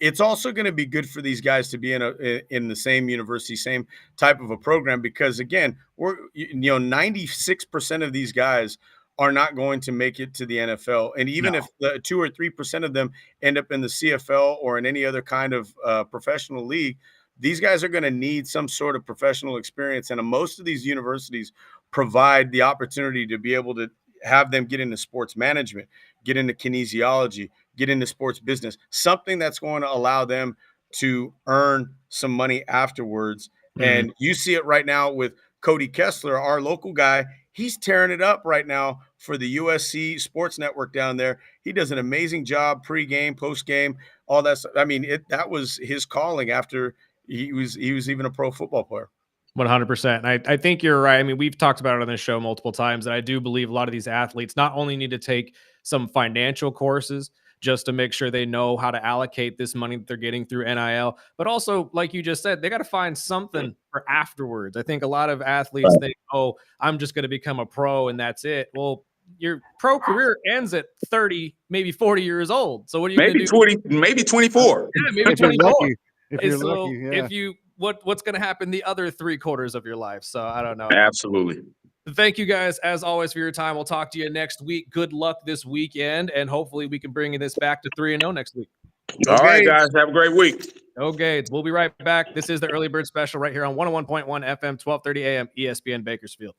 F: it's also going to be good for these guys to be in the same university, same type of a program, because again, 96% of these guys are not going to make it to the NFL. And even if the 2 or 3% of them end up in the CFL or in any other kind of professional league, these guys are going to need some sort of professional experience. And most of these universities provide the opportunity to be able to have them get into sports management, get into kinesiology, get into sports business, something that's going to allow them to earn some money afterwards. Mm-hmm. And you see it right now with Cody Kessler, our local guy. He's tearing it up right now for the USC Sports Network down there. He does an amazing job pre-game, post-game, all that stuff. That was his calling after he was even a pro football player.
A: 100%. I think you're right. We've talked about it on this show multiple times, and I do believe a lot of these athletes not only need to take some financial courses just to make sure they know how to allocate this money that they're getting through NIL, but also, like you just said, they got to find something for afterwards. I think a lot of athletes think, oh, I'm just going to become a pro and that's it. Well, your pro career ends at 30, maybe 40 years old. So what are you going to do?
E: 20, maybe 24.
A: Yeah, maybe 24.
B: If you're lucky, yeah.
A: What's going to happen the other 3/4 of your life? So I don't know.
E: Absolutely.
A: Thank you guys, as always, for your time. We'll talk to you next week. Good luck this weekend, and hopefully we can bring this back to 3-0 next week.
F: Go
E: All right,
F: Gades.
E: guys. Have a great week.
A: Okay, we'll be right back. This is the Early Bird Special right here on 101.1 FM, 1230 AM, ESPN Bakersfield.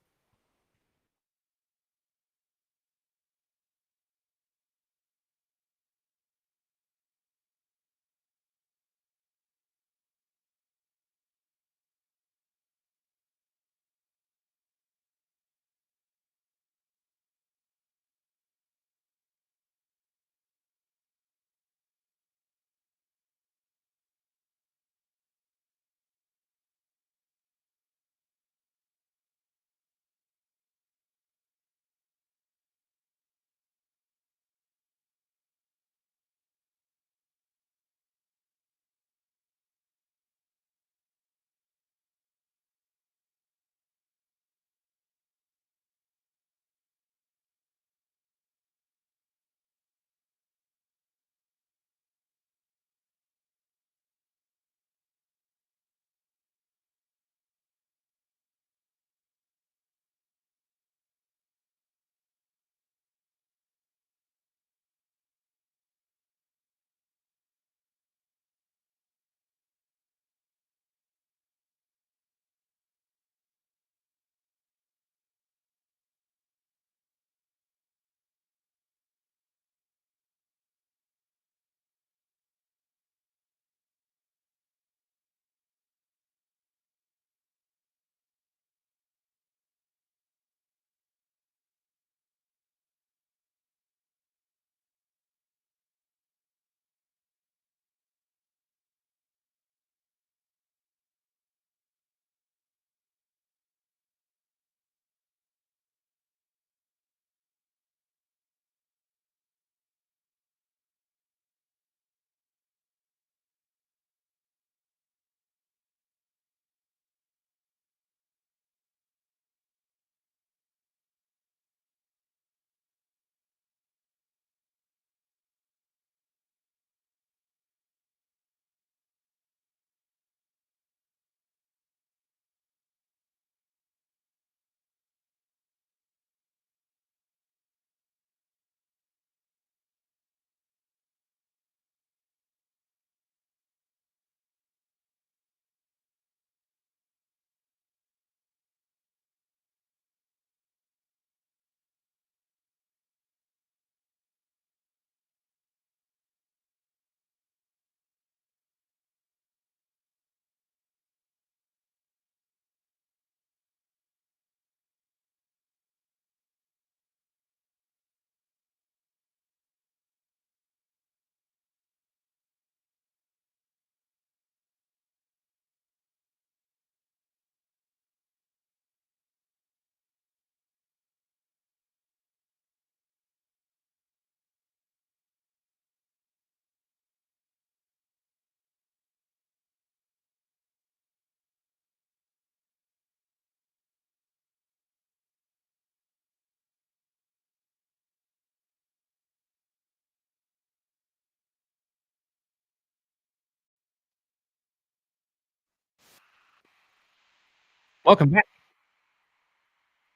A: Welcome back.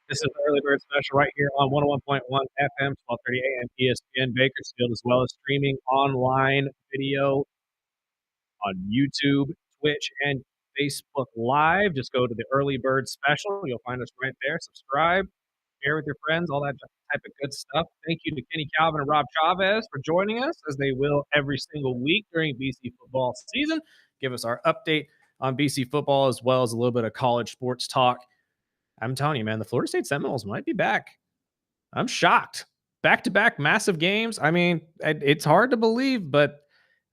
A: This is the Early Bird Special right here on 101.1 FM, 1230 AM, ESPN Bakersfield, as well as streaming online video on YouTube, Twitch, and Facebook Live. Just go to the Early Bird Special. You'll find us right there. Subscribe, share with your friends, all that type of good stuff. Thank you to Kenny, Calvin, and Rob Chavez for joining us, as they will every single week during BC football season. Give us our update on BC football, as well as a little bit of college sports talk. I'm telling you, man, the Florida State Seminoles might be back. I'm shocked. Back-to-back massive games. I mean, it's hard to believe, but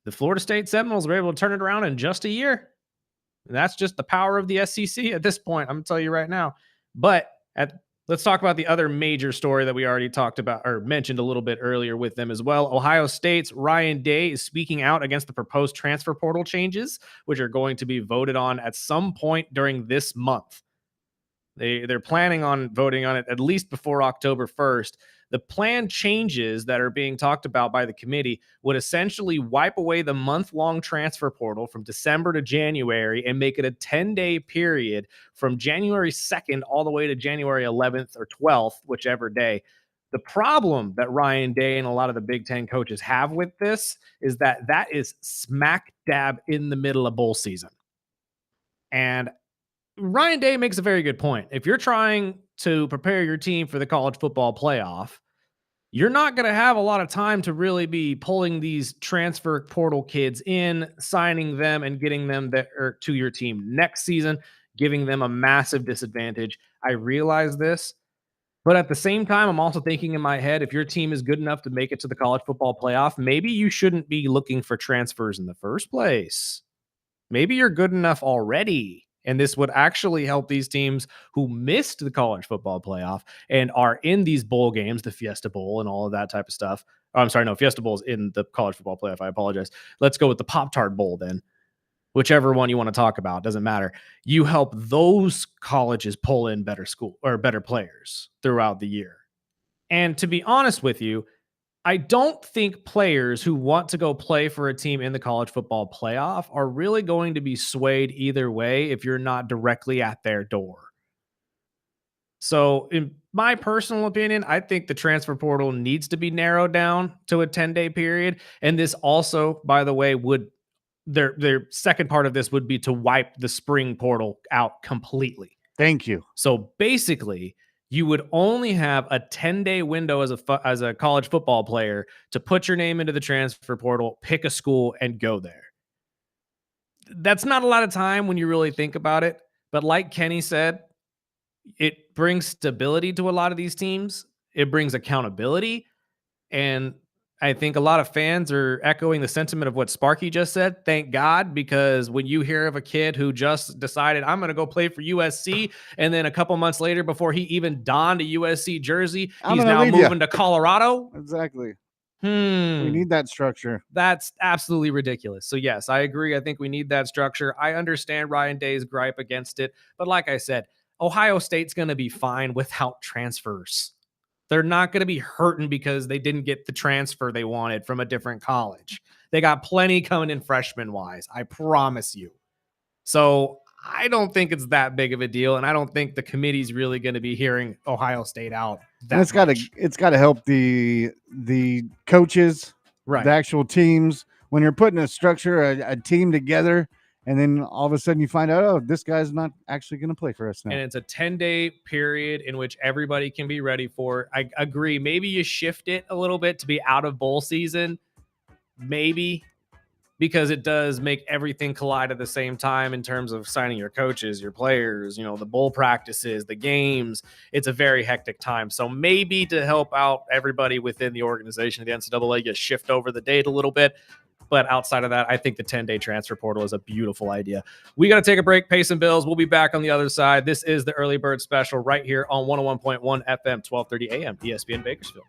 A: the Florida State Seminoles were able to turn it around in just a year. And that's just the power of the SEC at this point. I'm going to tell you right now. But let's talk about the other major story that we already talked about or mentioned a little bit earlier with them as well. Ohio State's Ryan Day is speaking out against the proposed transfer portal changes, which are going to be voted on at some point during this month. They're planning on voting on it at least before October 1st. The planned changes that are being talked about by the committee would essentially wipe away the month-long transfer portal from December to January and make it a 10-day period from January 2nd all the way to January 11th or 12th, whichever day, The problem that Ryan Day and a lot of the Big Ten coaches have with this is that that is smack dab in the middle of bowl season. And Ryan Day makes a very good point. If you're trying to prepare your team for the college football playoff, you're not going to have a lot of time to really be pulling these transfer portal kids in, signing them, and getting them there to your team next season, giving them a massive disadvantage. I realize this, but at the same time, I'm also thinking in my head, if your team is good enough to make it to the college football playoff, maybe you shouldn't be looking for transfers in the first place. Maybe you're good enough already. And this would actually help these teams who missed the college football playoff and are in these bowl games, the Fiesta Bowl and all of that type of stuff. Oh, I'm sorry, no, Fiesta Bowl's in the college football playoff. I apologize. Let's go with the Pop-Tart Bowl then. Whichever one you want to talk about, doesn't matter. You help those colleges pull in better school or better players throughout the year. And to be honest with you, I don't think players who want to go play for a team in the college football playoff are really going to be swayed either way if you're not directly at their door. So, in my personal opinion, I think the transfer portal needs to be narrowed down to a 10-day period. And this also, by the way, would their second part of this would be to wipe the spring portal out completely.
B: Thank you.
A: So basically, you would only have a 10-day window as a college football player to put your name into the transfer portal, pick a school, and go there. That's not a lot of time when you really think about it. But like Kenny said, it brings stability to a lot of these teams. It brings accountability. And I think a lot of fans are echoing the sentiment of what Sparky just said. Thank God, because when you hear of a kid who just decided, I'm going to go play for USC, and then a couple months later, before he even donned a USC jersey, he's now moving to Colorado.
B: Exactly.
A: We
B: need that structure.
A: That's absolutely ridiculous. So yes, I agree. I think we need that structure. I understand Ryan Day's gripe against it. But like I said, Ohio State's going to be fine without transfers. They're not going to be hurting because they didn't get the transfer they wanted from a different college. They got plenty coming in freshman-wise, I promise you. So I don't think it's that big of a deal, and I don't think the committee's really going to be hearing Ohio State out that much.
B: It's got to help the coaches,
A: right?
B: The actual teams. When you're putting a structure, a team together, and then all of a sudden you find out, oh, this guy's not actually going to play for us now.
A: And it's a 10-day period in which everybody can be ready for it. I agree. Maybe you shift it a little bit to be out of bowl season. Maybe. Because it does make everything collide at the same time in terms of signing your coaches, your players, the bowl practices, the games. It's a very hectic time. So maybe to help out everybody within the organization of the NCAA, you shift over the date a little bit. But outside of that, I think the 10-day transfer portal is a beautiful idea. We got to take a break, pay some bills. We'll be back on the other side. This is the Early Bird Special right here on 101.1 FM, 1230 AM, ESPN Bakersfield.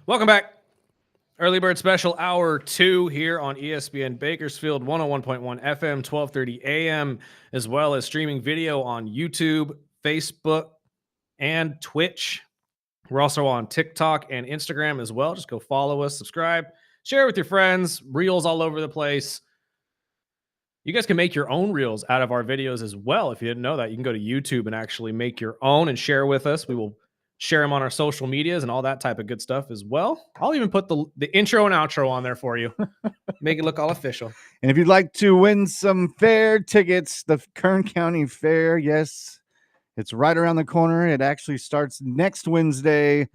A: Welcome back. Early Bird Special Hour 2 here on ESPN Bakersfield, 101.1 FM, 1230 AM, as well as streaming video on YouTube, Facebook, and Twitch. We're also on TikTok and Instagram as well. Just go follow us, subscribe, share with your friends. Reels all over the place. You guys can make your own reels out of our videos as well. If you didn't know that, you can go to YouTube and actually make your own and share with us. We will share them on our social medias and all that type of good stuff as well. I'll even put the intro and outro on there for you. Make it look all official.
B: And if you'd like to win some fair tickets, the Kern County Fair, yes, it's right around the corner. It actually starts next Wednesday.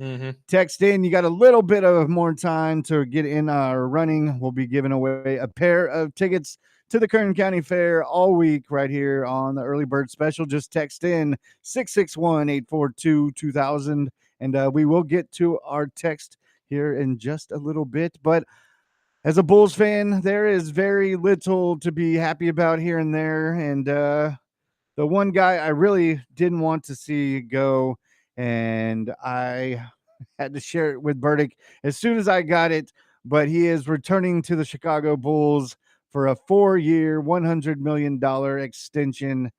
B: Text in. You got a little bit of more time to get in our running. We'll be giving away a pair of tickets to the Kern County Fair all week right here on the Early Bird Special. Just text in 661-842-2000, and we will get to our text here in just a little bit. But as a Bulls fan, there is very little to be happy about here and there. And the one guy I really didn't want to see go, and I had to share it with Burdick as soon as I got it, but he is returning to the Chicago Bulls for a 4-year, $100 million extension.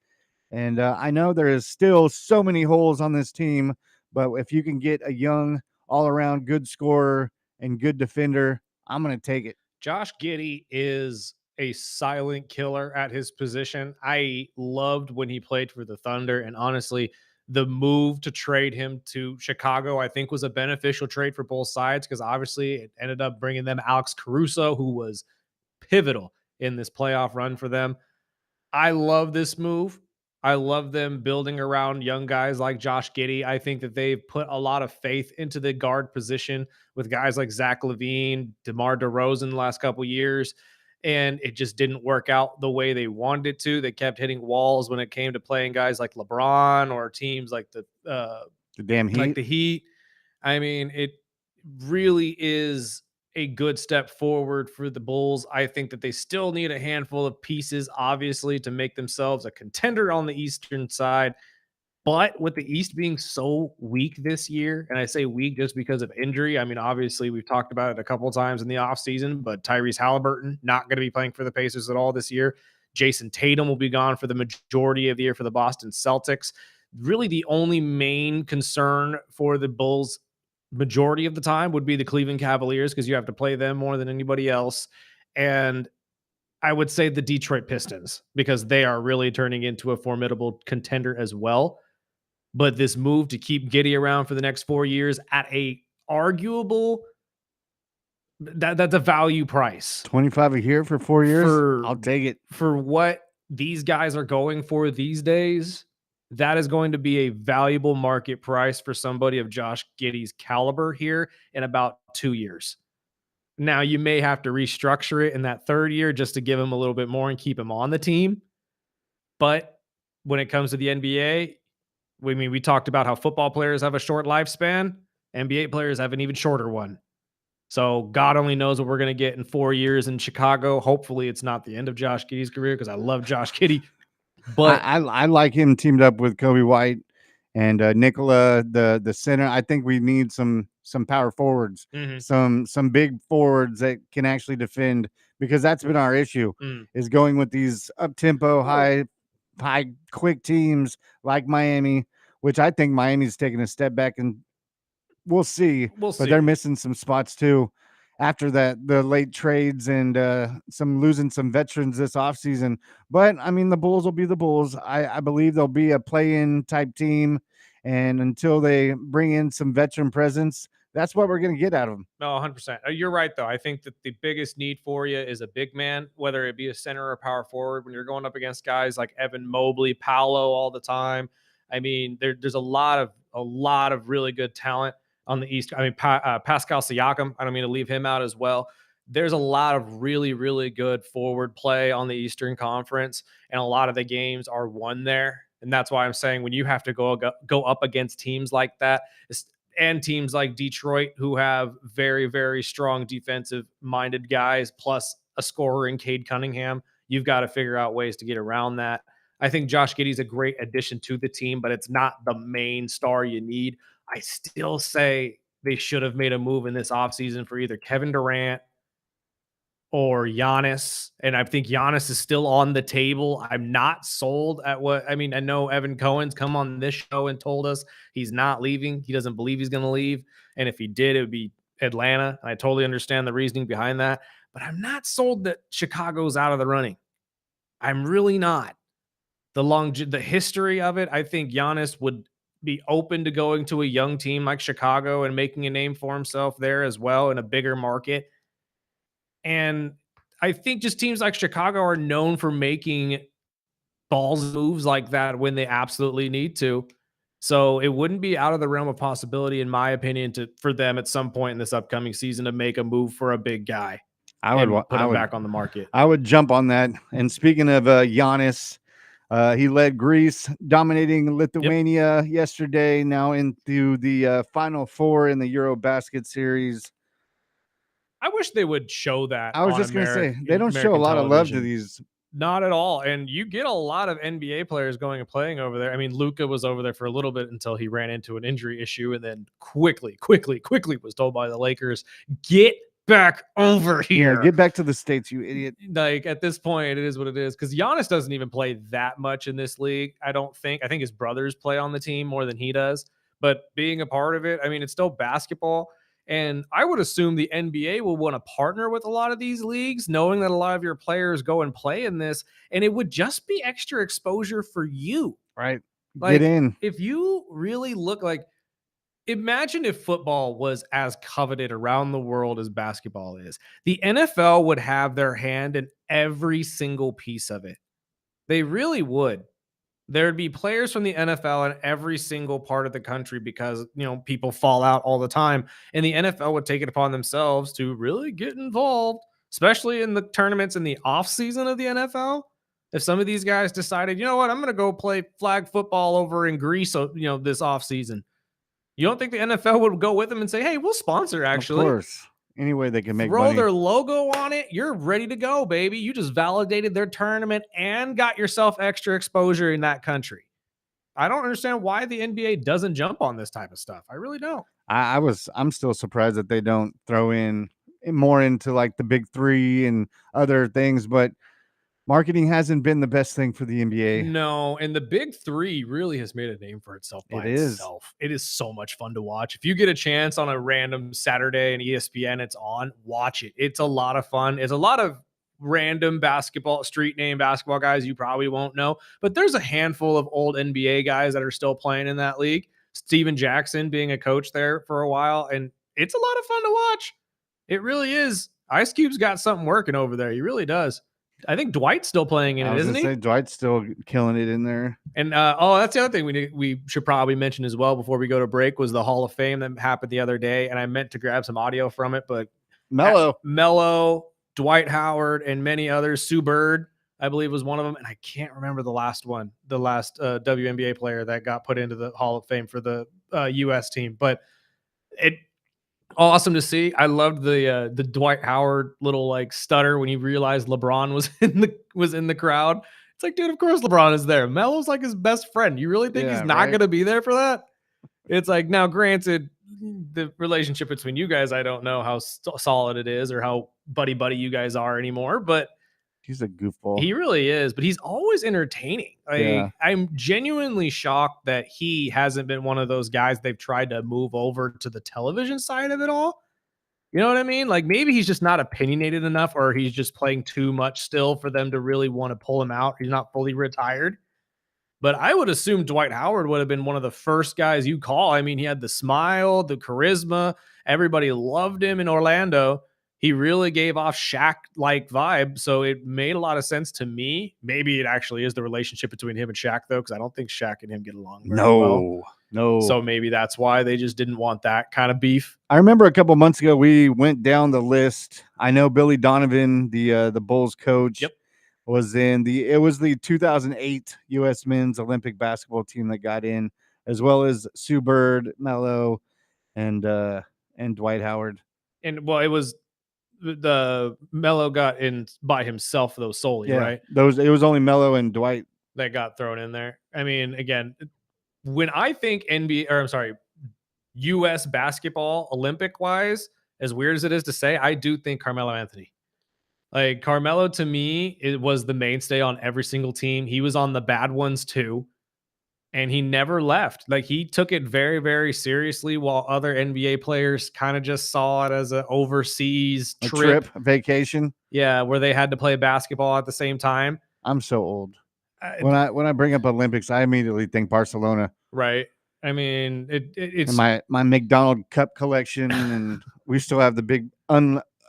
B: And I know there is still so many holes on this team, but if you can get a young, all-around good scorer and good defender, I'm going to take it.
A: Josh Giddey is a silent killer at his position. I loved when he played for the Thunder, and honestly, the move to trade him to Chicago, I think, was a beneficial trade for both sides because obviously it ended up bringing them Alex Caruso, who was pivotal in this playoff run for them. I love this move. I love them building around young guys like Josh Giddey. I think that they've put a lot of faith into the guard position with guys like Zach LaVine, DeMar DeRozan the last couple years, and it just didn't work out the way they wanted it to. They kept hitting walls when it came to playing guys like LeBron or teams like the
B: damn Heat.
A: Like the Heat. I mean, it really is a good step forward for the Bulls. I think that they still need a handful of pieces, obviously, to make themselves a contender on the Eastern side. But with the East being so weak this year, and I say weak just because of injury, I mean, obviously, we've talked about it a couple of times in the offseason, but Tyrese Halliburton not going to be playing for the Pacers at all this year. Jason Tatum will be gone for the majority of the year for the Boston Celtics. Really, the only main concern for the Bulls majority of the time would be the Cleveland Cavaliers because you have to play them more than anybody else. And I would say the Detroit Pistons because they are really turning into a formidable contender as well. But this move to keep Giddey around for the next 4 years at a arguable that's a value price.
B: 25 a year for 4 years. I'll take it.
A: For what these guys are going for these days, that is going to be a valuable market price for somebody of Josh Giddey's caliber here in about 2 years. Now, you may have to restructure it in that third year just to give him a little bit more and keep him on the team. But when it comes to the NBA, we talked about how football players have a short lifespan. NBA players have an even shorter one. So God only knows what we're going to get in 4 years in Chicago. Hopefully it's not the end of Josh Giddey's career because I love Josh Giddey. But
B: I like him teamed up with Kobe White and Nikola, the center. I think we need some power forwards, some big forwards that can actually defend because that's been our issue is going with these up tempo, high quick teams like Miami, which I think Miami's taking a step back and we'll see. But they're missing some spots too. After that, the late trades and losing some veterans this offseason. But, I mean, the Bulls will be the Bulls. I believe they'll be a play-in type team. And until they bring in some veteran presence, that's what we're going to get out of them.
A: No, 100%. You're right, though. I think that the biggest need for you is a big man, whether it be a center or power forward. When you're going up against guys like Evan Mobley, Paolo all the time. I mean, there's a lot of really good talent on the East. I mean, Pascal Siakam, I don't mean to leave him out as well. There's a lot of really, really good forward play on the Eastern Conference, and a lot of the games are won there. And that's why I'm saying when you have to go up against teams like that, and teams like Detroit who have very, very strong defensive-minded guys, plus a scorer in Cade Cunningham, you've got to figure out ways to get around that. I think Josh Giddey's a great addition to the team, but it's not the main star you need. I still say they should have made a move in this offseason for either Kevin Durant or Giannis. And I think Giannis is still on the table. I'm not sold at what, I mean, I know Evan Cohen's come on this show and told us he's not leaving. He doesn't believe he's going to leave. And if he did, it would be Atlanta. I totally understand the reasoning behind that, but I'm not sold that Chicago's out of the running. I'm really not. The history of it, I think Giannis would be open to going to a young team like Chicago and making a name for himself there as well in a bigger market. And I think just teams like Chicago are known for making balls moves like that when they absolutely need to. So it wouldn't be out of the realm of possibility, in my opinion, for them at some point in this upcoming season to make a move for a big guy.
B: I would
A: put him back on the market.
B: I would jump on that. And speaking of Giannis, he led Greece, dominating Lithuania yesterday. Now into the Final Four in the EuroBasket series.
A: I wish they would show that.
B: I was just going to say, they don't show a lot of love to these.
A: Not at all. And you get a lot of NBA players going and playing over there. I mean, Luka was over there for a little bit until he ran into an injury issue and then quickly was told by the Lakers, get back over here.
B: Yeah, get back to the States, you idiot.
A: Like, at this point, it is what it is. Because Giannis doesn't even play that much in this league, I don't think. I think his brothers play on the team more than he does. But being a part of it, I mean, it's still basketball. And I would assume the NBA will want to partner with a lot of these leagues, knowing that a lot of your players go and play in this. And it would just be extra exposure for you.
B: Right.
A: Like,
B: get in.
A: If you really look like, imagine if football was as coveted around the world as basketball is. The NFL would have their hand in every single piece of it. They really would. There'd be players from the NFL in every single part of the country because, people fall out all the time. And the NFL would take it upon themselves to really get involved, especially in the tournaments in the off season of the NFL. If some of these guys decided, you know what, I'm going to go play flag football over in Greece, this off season. You don't think the NFL would go with them and say, hey, we'll sponsor, actually?
B: Of course. Any way they can make
A: Throw
B: money.
A: their logo on it. You're ready to go, baby. You just validated their tournament and got yourself extra exposure in that country. I don't understand why the NBA doesn't jump on this type of stuff. I really don't.
B: I'm still surprised that they don't throw in more into like the big three and other things, but marketing hasn't been the best thing for the NBA.
A: No, and the big three really has made a name for itself by itself. It is so much fun to watch. If you get a chance on a random Saturday and ESPN, it's on, watch it. It's a lot of fun. It's a lot of random street name basketball guys you probably won't know, but there's a handful of old NBA guys that are still playing in that league. Steven Jackson being a coach there for a while, and it's a lot of fun to watch. It really is. Ice Cube's got something working over there. He really does. I think Dwight's still playing in it, isn't he?
B: Dwight's still killing it in there.
A: And that's the other thing we should probably mention as well before we go to break was the Hall of Fame that happened the other day, and I meant to grab some audio from it, but Melo, Dwight Howard, and many others. Sue Bird, I believe, was one of them, and I can't remember the last WNBA player that got put into the Hall of Fame for the U.S. team, but it. Awesome to see. I loved the Dwight Howard little like stutter when he realized LeBron was in the crowd. It's like, dude, of course LeBron is there. Melo's like his best friend. You really think he's not going to be there for that? It's like, now granted, the relationship between you guys, I don't know how solid it is or how buddy you guys are anymore, but
B: he's a goofball.
A: He really is, but he's always entertaining. I'm genuinely shocked that he hasn't been one of those guys they've tried to move over to the television side of it all. You know what I mean? Like, maybe he's just not opinionated enough, or he's just playing too much still for them to really want to pull him out. He's not fully retired. But I would assume Dwight Howard would have been one of the first guys you call. I mean, he had the smile, the charisma. Everybody loved him in Orlando. He really gave off Shaq-like vibe, so it made a lot of sense to me. Maybe it actually is the relationship between him and Shaq, though, because I don't think Shaq and him get along very well.
B: No.
A: So maybe that's why they just didn't want that kind of beef.
B: I remember a couple months ago we went down the list. I know Billy Donovan, the Bulls coach, was in the 2008 U.S. Men's Olympic basketball team that got in, as well as Sue Bird, Melo, and Dwight Howard.
A: And well, it was. The Melo got in by himself though solely, right?
B: It was only Melo and Dwight
A: that got thrown in there. I mean, again, when I think U.S. basketball, Olympic wise, as weird as it is to say, I do think Carmelo Anthony. Like Carmelo to me, it was the mainstay on every single team. He was on the bad ones too, and he never left. Like he took it very, very seriously, while other NBA players kind of just saw it as an overseas trip.
B: Vacation.
A: Yeah, where they had to play basketball at the same time.
B: I'm so old.
A: Uh,
B: When I bring up Olympics, I immediately think Barcelona
A: right. I mean, it's
B: and my McDonald cup collection, and we still have the big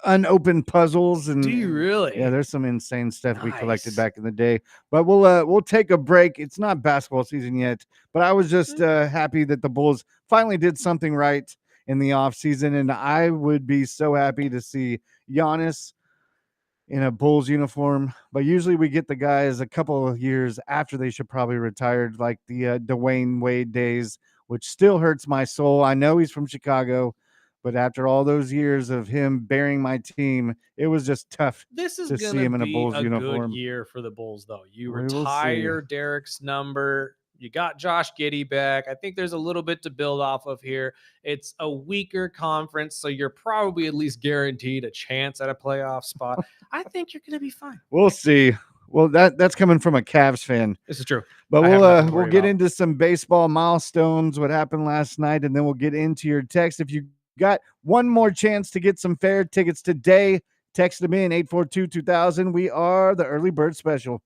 B: unopened puzzles. And
A: do you really?
B: yeah, there's some insane stuff we collected
A: Nice.
B: back in the day. But we'll take a break. It's not basketball season yet, but I was just happy that the Bulls finally did something right in the offseason, and I would be so happy to see Giannis in a Bulls uniform. But usually we get the guys a couple of years after they should probably retired, like the Dwayne Wade days, which still hurts my soul. I know he's from Chicago, but after all those years of him bearing my team, it was just tough
A: This is
B: to see
A: gonna
B: him in a
A: be
B: Bulls
A: a
B: uniform.
A: good year for the Bulls, though. You
B: We will see.
A: retire Derek's number. You got Josh Giddey back. I think there's a little bit to build off of here. It's a weaker conference, so you're probably at least guaranteed a chance at a playoff spot. I think you're gonna be fine.
B: We'll see. Well, that's coming from a Cavs fan.
A: This is true.
B: But
A: I have nothing to
B: we'll
A: worry
B: get
A: about.
B: into some baseball milestones, what happened last night, and then we'll get into your text. If you got one more chance to get some fair tickets today, text them in 842-2000. We are the early bird special.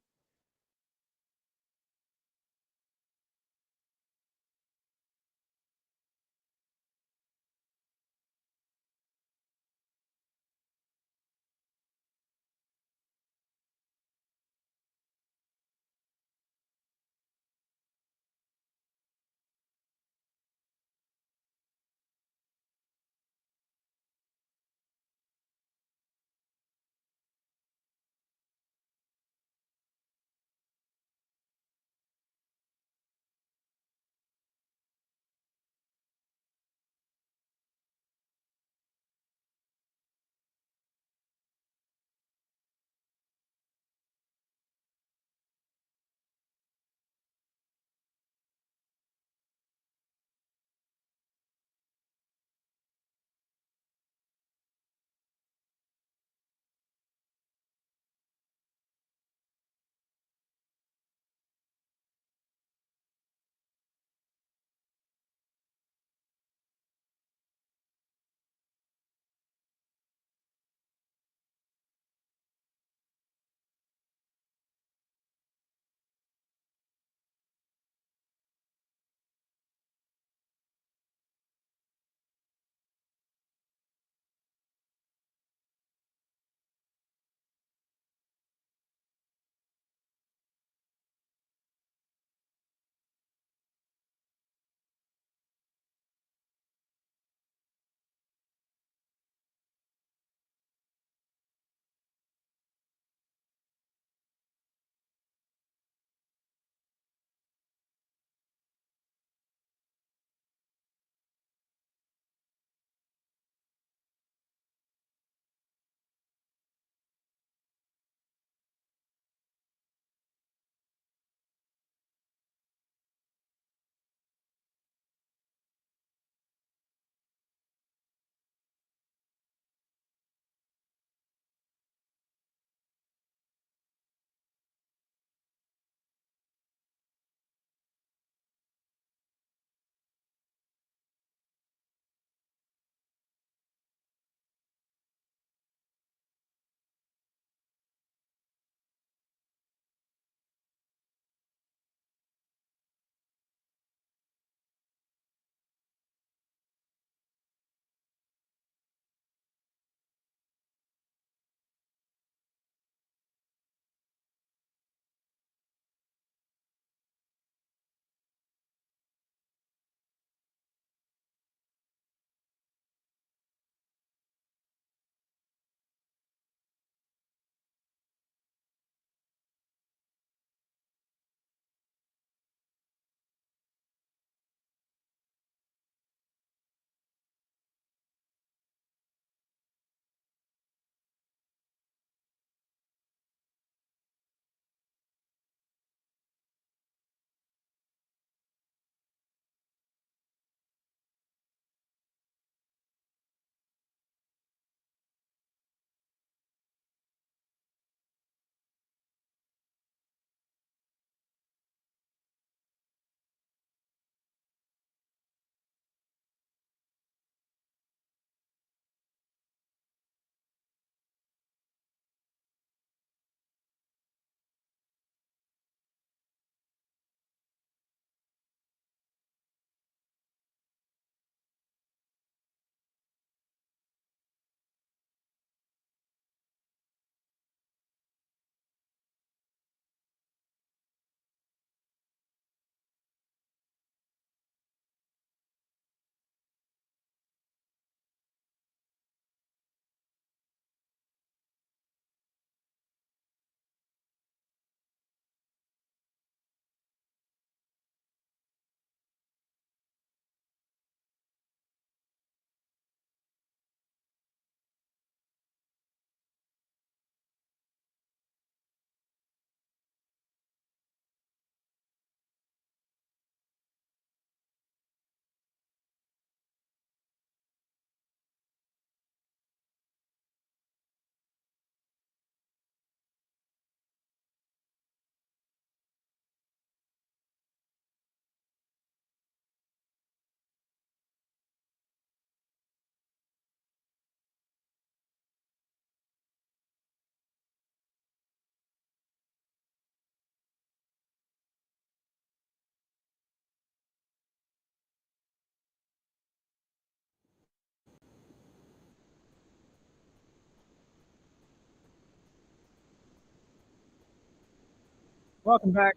A: Welcome back.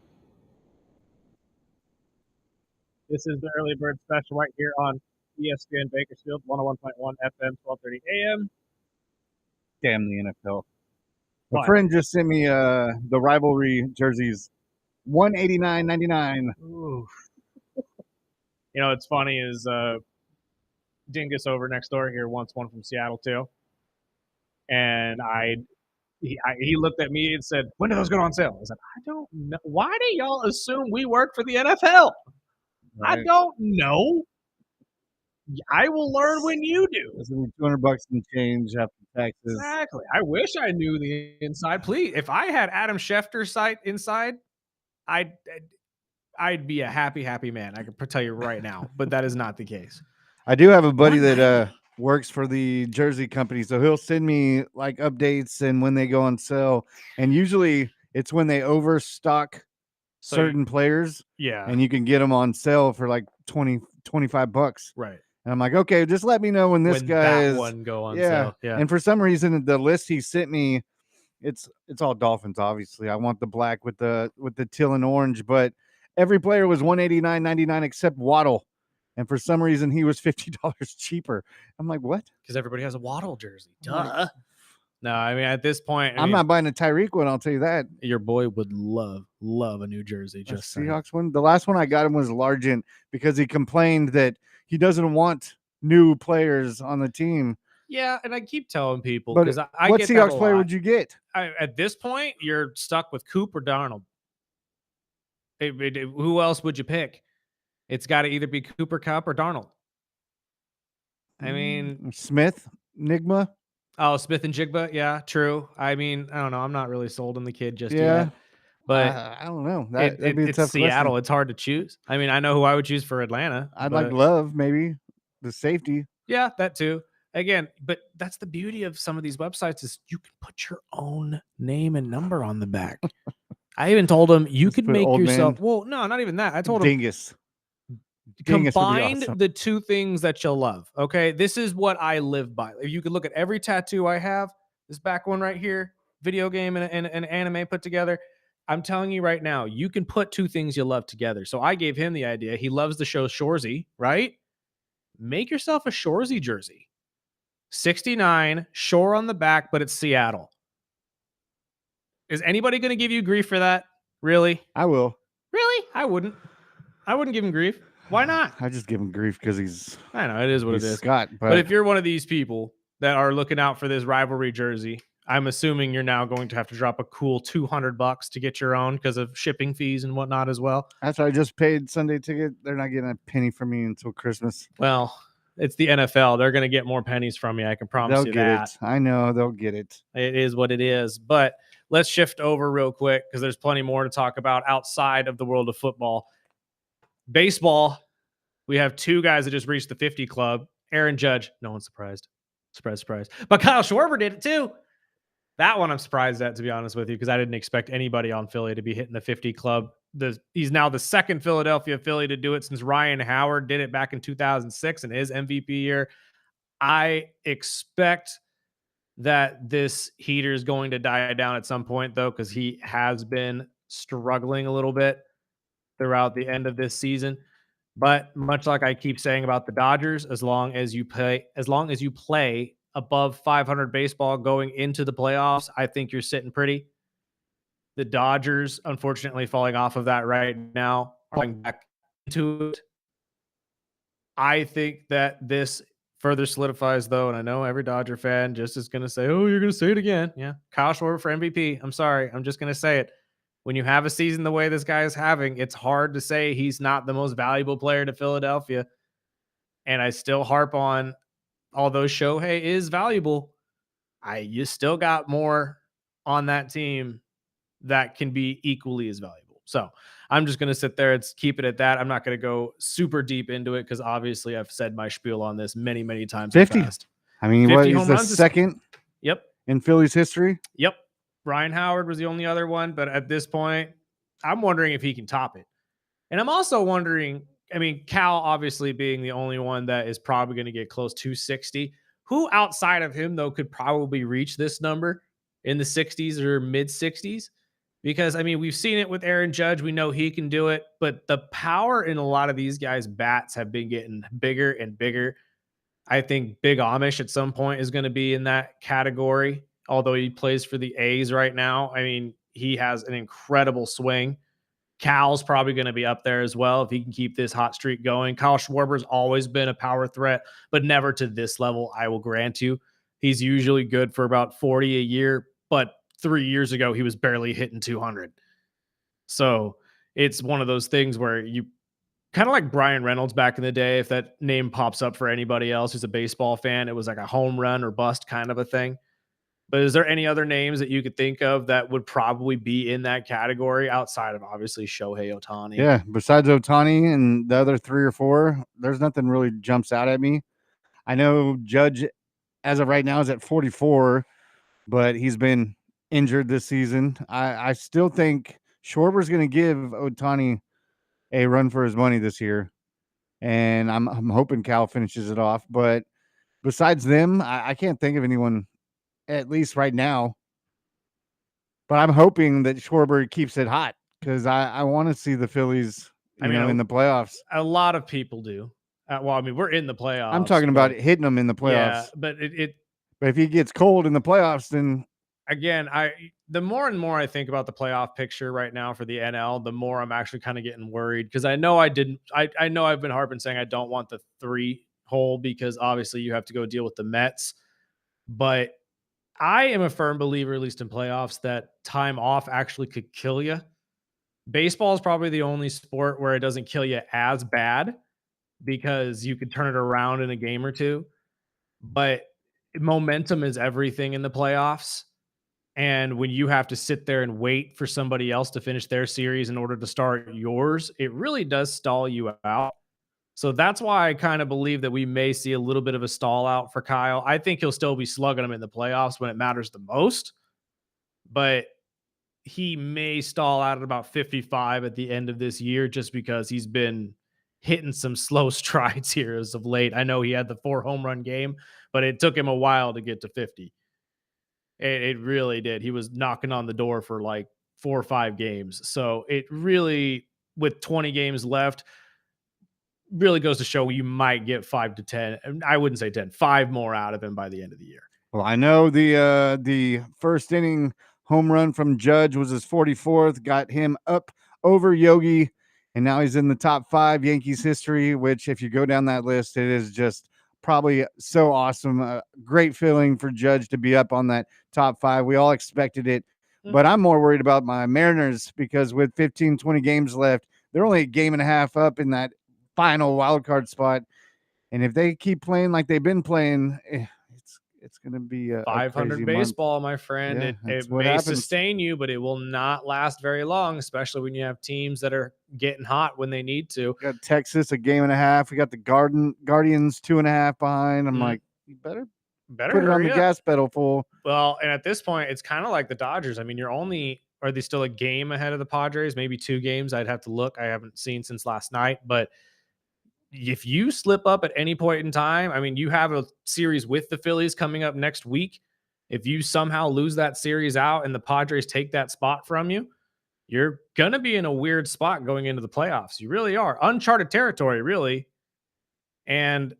A: This is the Early Bird Special right here on ESPN Bakersfield, 101.1 FM, 1230 AM.
B: Damn the NFL. A
A: What?
B: friend just sent me the rivalry jerseys, $189.99.
A: Ooh. You know, what's funny is Dingus over next door here wants one from Seattle too. And he looked at me and said, "When do those go on sale?" I said, "I don't know. Why do y'all assume we work for the NFL? I
B: Right.
A: don't know. I will learn when you do."
B: It's gonna be $200 and change after taxes.
A: Exactly. I wish I knew the inside. Please, if I had Adam Schefter's site inside, I'd be a happy man. I can tell you right now, but that is not the case.
B: I do have a buddy that
A: 190.
B: works for the jersey company, so he'll send me like updates and when they go on sale. And usually it's when they overstock
A: So,
B: certain players,
A: yeah,
B: and you can get them on sale for like $25.
A: right.
B: And I'm like, okay, just let me know when this
A: When
B: guy
A: that
B: is.
A: one go on
B: Yeah.
A: sale. Yeah.
B: And for some reason, the list he sent me, it's all Dolphins. Obviously, I want the black with the teal and orange, but every player was $189.99 except Waddle, and for some reason he was $50 cheaper. I'm like, what?
A: Because everybody has a Waddle jersey.
B: I'm
A: Duh.
B: like,
A: No, I mean, at this point,
B: I'm not buying a Tyreek one. I'll tell you that.
A: Your boy would love a new jersey.
B: The
A: Just saying.
B: Seahawks one. The last one I got him was Largent because he complained that he doesn't want new players on the team.
A: Yeah, and I keep telling people
B: But
A: because I
B: what
A: get that
B: Seahawks
A: a
B: player
A: lot.
B: would you get?
A: At this point, you're stuck with Coop or Darnold. Who else would you pick? It's got to either be Cooper Kupp or Darnold. I mean,
B: Smith, Nigma.
A: Oh, Smith and Jigba. Yeah, true. I mean, I don't know. I'm not really sold on the kid just
B: Yeah.
A: yet. But
B: I don't know. That'd be a
A: it's
B: tough
A: Seattle.
B: question.
A: It's hard to choose. I mean, I know who I would choose for Atlanta.
B: I'd like Love, maybe the safety.
A: Yeah, that too. Again, but that's the beauty of some of these websites is you can put your own name and number on the back. I even told him you
B: Just
A: could
B: put
A: make
B: old
A: yourself.
B: man.
A: Well, no, not even that. I told him
B: Dingus. Dingus would be
A: combine
B: awesome.
A: the two things that you'll love. Okay, this is what I live by. If you could look at every tattoo I have, this back one right here, video game and an anime put together. I'm telling you right now, you can put two things you love together. So I gave him the idea. He loves the show Shoresy, right? Make yourself a Shoresy jersey. 69, Shore on the back, but it's Seattle. Is anybody going to give you grief for that? Really?
B: I will.
A: Really? I wouldn't give him grief. Why not?
B: I just give him grief because he's.
A: I know it is what it is.
B: Scott,
A: but if you're one of these people that are looking out for this rivalry jersey, I'm assuming you're now going to have to drop a cool $200 to get your own because of shipping fees and whatnot as well.
B: After I just paid Sunday ticket, they're not getting a penny from me until Christmas.
A: Well, it's the NFL. They're going to get more pennies from you. I can promise
B: They'll
A: you
B: get
A: that.
B: it. I know they'll get it.
A: It is what it is. But let's shift over real quick because there's plenty more to talk about outside of the world of football. Baseball, we have two guys that just reached the 50 club. Aaron Judge, no one's surprised. Surprise. But Kyle Schwarber did it too. That one I'm surprised at, to be honest with you, because I didn't expect anybody on Philly to be hitting the 50 club. He's now the second Philadelphia Philly to do it since Ryan Howard did it back in 2006 in his MVP year. I expect that this heater is going to die down at some point, though, because he has been struggling a little bit throughout the end of this season. But much like I keep saying about the Dodgers, as long as you play above 500 baseball going into the playoffs, I think you're sitting pretty. The Dodgers, unfortunately, falling off of that right now, going back into it. I think that this further solidifies, though, and I know every Dodger fan just is going to say, "Oh, you're going to say it again." Yeah, Kyle Schwarber for MVP. I'm sorry, I'm just going to say it. When you have a season the way this guy is having, it's hard to say he's not the most valuable player to Philadelphia. And I still harp on, although Shohei is valuable, you still got more on that team that can be equally as valuable. So I'm just going to sit there and keep it at that. I'm not going to go super deep into it because obviously I've said my spiel on this many, many times.
B: 50. I mean, what is the second?
A: Yep.
B: In Philly's history?
A: Yep. Ryan Howard was the only other one, but at this point, I'm wondering if he can top it. And I'm also wondering, I mean, Cal obviously being the only one that is probably going to get close to 60. Who outside of him, though, could probably reach this number in the 60s or mid 60s? Because, I mean, we've seen it with Aaron Judge. We know he can do it, but the power in a lot of these guys' bats have been getting bigger and bigger. I think Big Amish at some point is going to be in that category, although he plays for the A's right now. I mean, he has an incredible swing. Cal's probably going to be up there as well if he can keep this hot streak going. Kyle Schwarber's always been a power threat, but never to this level, I will grant you. He's usually good for about 40 a year, but 3 years ago, he was barely hitting 200. So it's one of those things where you kind of like Brian Reynolds back in the day. If that name pops up for anybody else who's a baseball fan, it was like a home run or bust kind of a thing. But is there any other names that you could think of that would probably be in that category outside of obviously Shohei Ohtani?
B: Yeah, besides Ohtani and the other 3 or 4, there's nothing really jumps out at me. I know Judge, as of right now, is at 44, but he's been injured this season. I still think Schwarber's going to give Ohtani a run for his money this year, and I'm hoping Cal finishes it off. But besides them, I can't think of anyone, at least right now. But I'm hoping that Schwarber keeps it hot because I want to see the Phillies, in the playoffs.
A: A lot of people do. Well, I mean, we're in the playoffs.
B: I'm talking about hitting them in the playoffs.
A: Yeah, but
B: But if he gets cold in the playoffs, then
A: again, the more and more I think about the playoff picture right now for the NL, the more I'm actually kind of getting worried because I know I know I've been harping saying I don't want the 3 hole because obviously you have to go deal with the Mets, but I am a firm believer, at least in playoffs, that time off actually could kill you. Baseball is probably the only sport where it doesn't kill you as bad because you could turn it around in a game or two. But momentum is everything in the playoffs. And when you have to sit there and wait for somebody else to finish their series in order to start yours, it really does stall you out. So that's why I kind of believe that we may see a little bit of a stall out for Kyle. I think he'll still be slugging them in the playoffs when it matters the most, but he may stall out at about 55 at the end of this year just because he's been hitting some slow strides here as of late. I know he had the 4 home run game, but it took him a while to get to 50. It really did. He was knocking on the door for like 4 or 5 games. So it really, with 20 games left, really goes to show you might get 5 to 10. I wouldn't say 10, 5 more out of him by the end of the year.
B: Well, I know the first inning home run from Judge was his 44th, got him up over Yogi, and now he's in the top 5 Yankees history, which if you go down that list, it is just probably so awesome. A great feeling for Judge to be up on that top 5. We all expected it, but I'm more worried about my Mariners because with 15, 20 games left, they're only a game and a half up in that final wild card spot. And if they keep playing like they've been playing, it's going to be a
A: 500 baseball, my friend.
B: Yeah,
A: it may sustain you, but it will not last very long, especially when you have teams that are getting hot when they need to.
B: We got Texas a game and a half. We got the Guardians 2.5 behind. I'm like, you better put it on the gas pedal full.
A: Well, and at this point, it's kind of like the Dodgers. I mean, are they still a game ahead of the Padres? Maybe 2 games. I'd have to look. I haven't seen since last night, but if you slip up at any point in time, I mean, you have a series with the Phillies coming up next week. If you somehow lose that series out and the Padres take that spot from you, you're going to be in a weird spot going into the playoffs. You really are. Uncharted territory, really. And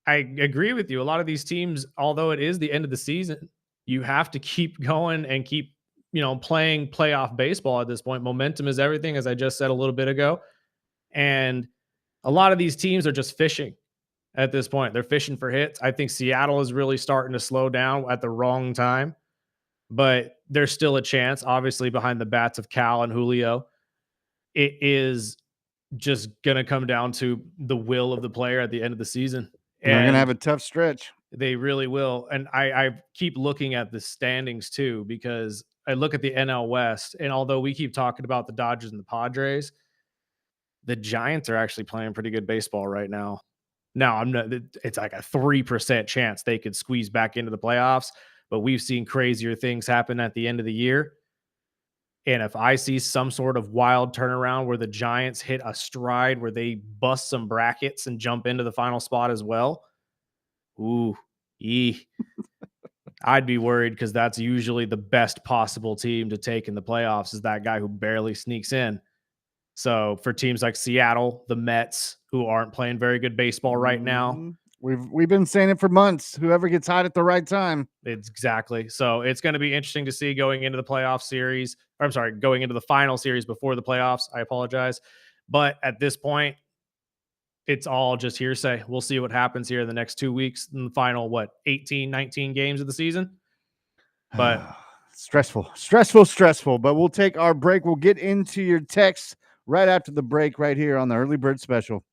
A: I agree with you. A lot of these teams, although it is the end of the season, you have to keep going and keep, playing playoff baseball at this point. Momentum is everything, as I just said a little bit ago. And a lot of these teams are just fishing at this point. They're fishing for hits. I think Seattle is really starting to slow down at the wrong time, but there's still a chance, obviously, behind the bats of Cal and Julio. It is just going to come down to the will of the player at the end of the season.
B: And they're going to have a tough stretch.
A: They really will. And I keep looking at the standings too, because I look at the NL West, and although we keep talking about the Dodgers and the Padres, the Giants are actually playing pretty good baseball right now. Now, it's like a 3% chance they could squeeze back into the playoffs, but we've seen crazier things happen at the end of the year. And if I see some sort of wild turnaround where the Giants hit a stride where they bust some brackets and jump into the final spot as well, I'd be worried because that's usually the best possible team to take in the playoffs is that guy who barely sneaks in. So for teams like Seattle, the Mets, who aren't playing very good baseball right now,
B: we've been saying it for months. Whoever gets hot at the right time.
A: it's exactly. So it's going to be interesting to see going into the playoff series. Or I'm sorry, going into the final series before the playoffs. I apologize. But at this point, it's all just hearsay. We'll see what happens here in the next 2 weeks in the final, 18, 19 games of the season. But
B: stressful. But we'll take our break. We'll get into your texts right after the break, right here on the Early Bird Special.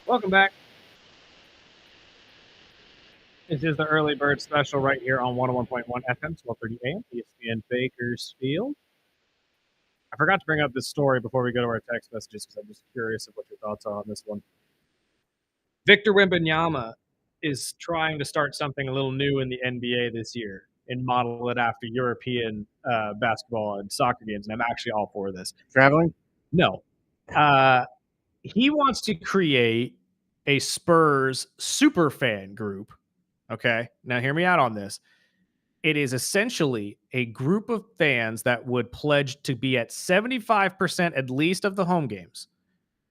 A: Welcome back. This is the early bird special right here on 101.1 FM, 1230 AM, ESPN Bakersfield. I forgot to bring up this story before we go to our text messages because I'm just curious of what your thoughts are on this one. Victor Wembanyama is trying to start something a little new in the NBA this year and model it after European basketball and soccer games, and I'm actually all for this.
B: Traveling?
A: No. He wants to create a Spurs super fan group. Okay, now hear me out on this. It is essentially a group of fans that would pledge to be at 75% at least of the home games.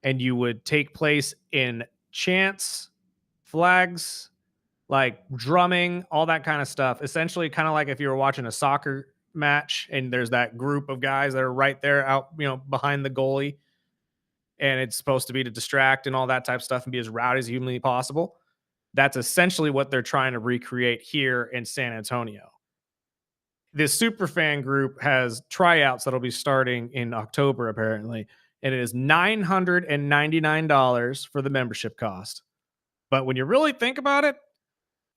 A: And you would take place in chants, flags, like drumming, all that kind of stuff. Essentially, kind of like if you were watching a soccer match and there's that group of guys that are right there out, behind the goalie. And it's supposed to be to distract and all that type of stuff and be as rowdy as humanly possible. That's essentially what they're trying to recreate here in San Antonio. This super fan group has tryouts that'll be starting in October, apparently, and it is $999 for the membership cost. But when you really think about it,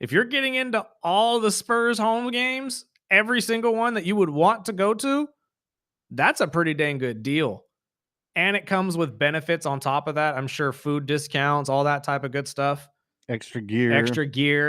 A: if you're getting into all the Spurs home games, every single one that you would want to go to, that's a pretty dang good deal. And it comes with benefits on top of that. I'm sure food discounts, all that type of good stuff.
B: Extra gear,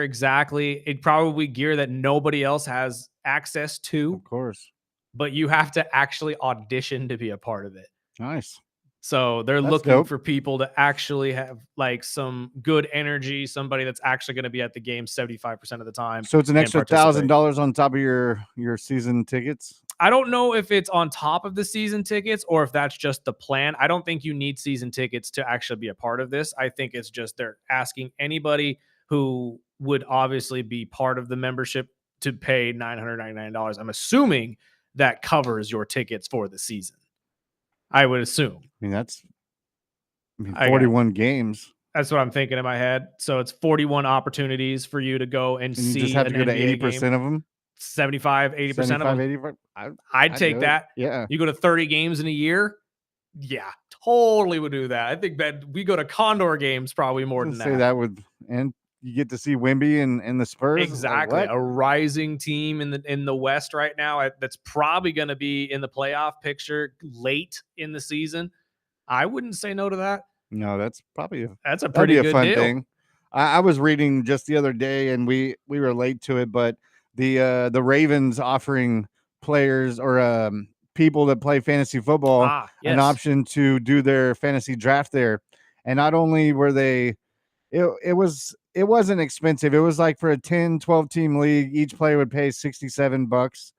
A: exactly. It probably gear that nobody else has access to.
B: Of course.
A: But you have to actually audition to be a part of it.
B: Nice.
A: So they're
B: That's
A: looking
B: dope.
A: for people to actually have like some good energy, somebody that's actually going to be at the game 75% of the time.
B: So it's an
A: and
B: extra
A: participate.
B: $1,000 on top of your season tickets?
A: I don't know if it's on top of the season tickets or if that's just the plan. I don't think you need season tickets to actually be a part of this. I think it's just they're asking anybody who would obviously be part of the membership to pay $999. I'm assuming that covers your tickets for the season. I would assume.
B: I mean, 41 games.
A: That's what I'm thinking in my head. So it's 41 opportunities for you to go and
B: And
A: see.
B: you just have to go to
A: NBA
B: 80%
A: game.
B: of them?
A: 75, 80% of them.
B: 85.
A: I'd take
B: do it.
A: that.
B: Yeah.
A: You go to 30 games in a year. Yeah, totally would do that. I think that we go to Condor games probably more than
B: Say that and you get to see Wemby and the Spurs.
A: Exactly.
B: Like,
A: a rising team in the West right now that's probably going to be in the playoff picture late in the season. I wouldn't say no to that.
B: No, that's probably
A: that's a pretty good
B: fun
A: deal.
B: thing. I was reading just the other day, and we were late to it, but the Ravens offering players or people that play fantasy football an option to do their fantasy draft there. And not only were they, it wasn't expensive. It was like for a 10, 12 team league, each player would pay $67.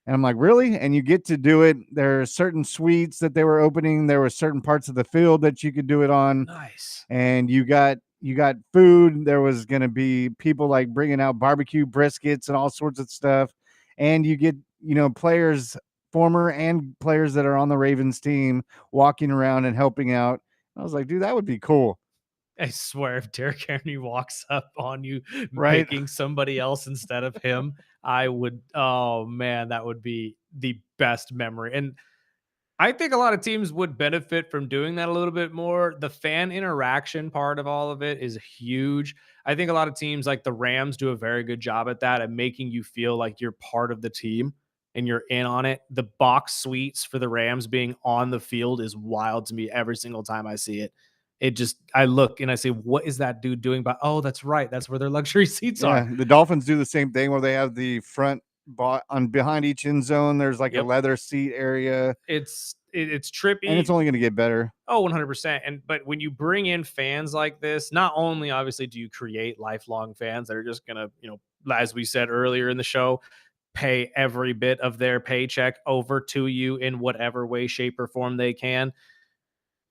B: And I'm like, really? And you get to do it. There are certain suites that they were opening. There were certain parts of the field that you could do it on.
A: Nice.
B: And you got food. There was going to be people like bringing out barbecue briskets and all sorts of stuff. And you get, players, former and players that are on the Ravens team walking around and helping out. I was like, dude, that would be cool.
A: I swear, if Derrick Henry walks up on you,
B: Right.
A: picking somebody else instead of him, I would. Oh man, that would be the best memory. And I think a lot of teams would benefit from doing that a little bit more. The fan interaction part of all of it is huge. I think a lot of teams like the Rams do a very good job at that, at making you feel like you're part of the team and you're in on it. The box suites for the Rams being on the field is wild to me every single time I see it. I look and I say, what is that dude doing? But oh, that's right. That's where their luxury seats are.
B: The Dolphins do the same thing where they have the front behind each end zone. There's like a leather seat area.
A: It's trippy.
B: And it's only going to get better.
A: Oh, 100%. But when you bring in fans like this, not only obviously do you create lifelong fans that are just going to, as we said earlier in the show, pay every bit of their paycheck over to you in whatever way, shape, or form they can.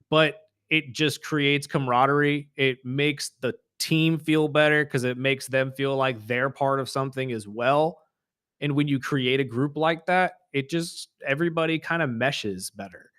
A: But it just creates camaraderie. It makes the team feel better because it makes them feel like they're part of something as well. And when you create a group like that, everybody kind of meshes better.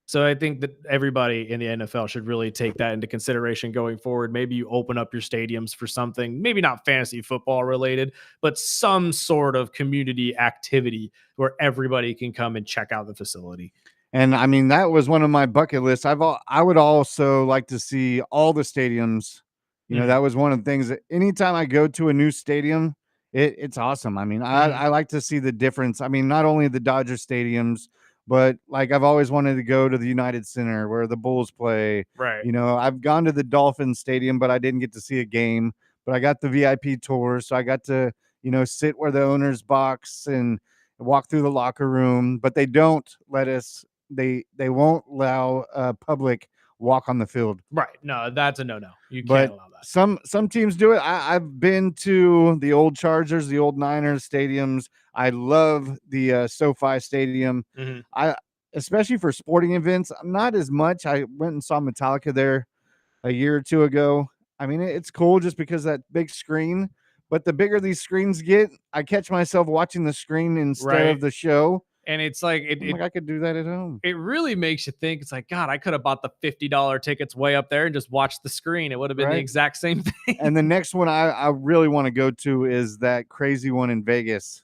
A: So I think that everybody in the NFL should really take that into consideration going forward. Maybe you open up your stadiums for something, maybe not fantasy football related, but some sort of community activity where everybody can come and check out the facility.
B: And I mean, that was one of my bucket lists. I would also like to see all the stadiums. That was one of the things that anytime I go to a new stadium, it's awesome. I mean, I like to see the difference. I mean, not only the Dodger stadiums, but like I've always wanted to go to the United Center where the Bulls play.
A: Right.
B: I've gone to the Dolphins stadium, but I didn't get to see a game. But I got the VIP tour, so I got to, sit where the owner's box and walk through the locker room. But they don't let us they won't allow public walk on the field.
A: Right. No, that's a no. You
B: But
A: can't allow that.
B: some teams do it. I've been to the old Chargers, the old Niners stadiums. I love the SoFi Stadium.
A: Mhm.
B: I especially for sporting events. Not as much. I went and saw Metallica there a year or two ago. I mean, it's cool just because that big screen. But the bigger these screens get, I catch myself watching the screen instead of
A: Right.
B: the show.
A: And it's like
B: I'm like, I could do that at home.
A: it really makes you think. It's like, God, I could have bought the $50 tickets way up there and just watched the screen. It would have been the
B: Right.
A: exact same thing.
B: And the next one I really want to go to is that crazy one in Vegas.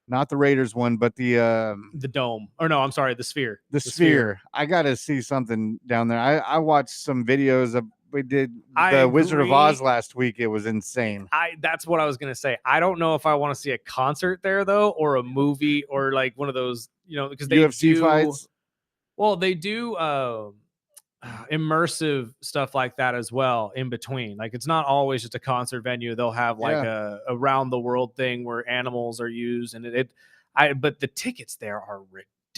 B: Not the Raiders one, but
A: The dome. Or no, I'm sorry, the sphere.
B: the Sphere. I got to see something down there. I watched some videos of we did
A: I
B: the Wizard of
A: agree.
B: Oz last week. It was insane.
A: That's what I was gonna say. I don't know if I want to see a concert there though, or a movie, or like one of those, because they
B: UFC
A: do
B: fights.
A: well, they do immersive stuff like that as well in between. Like it's not always just a concert venue. They'll have like a around the world thing where animals are used, and but the tickets there are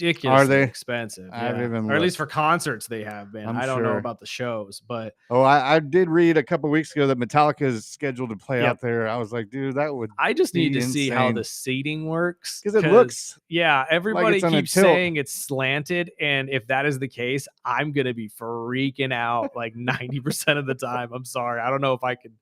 A: ridiculously expensive.
B: I've
A: Yeah.
B: even
A: Or at least
B: looked.
A: for concerts they have been.
B: I'm
A: I don't know
B: sure.
A: about the shows, but
B: Oh, I did read a couple weeks ago that Metallica is scheduled to play
A: Yep.
B: out there. I was like, dude, that would
A: I just need
B: be
A: to see how
B: insane.
A: the seating works.
B: because it looks
A: Yeah, everybody
B: it's on a
A: keeps
B: tilt.
A: saying it's slanted, and if that is the case, I'm gonna be freaking out like 90% of the time. I'm sorry. I don't know if I could.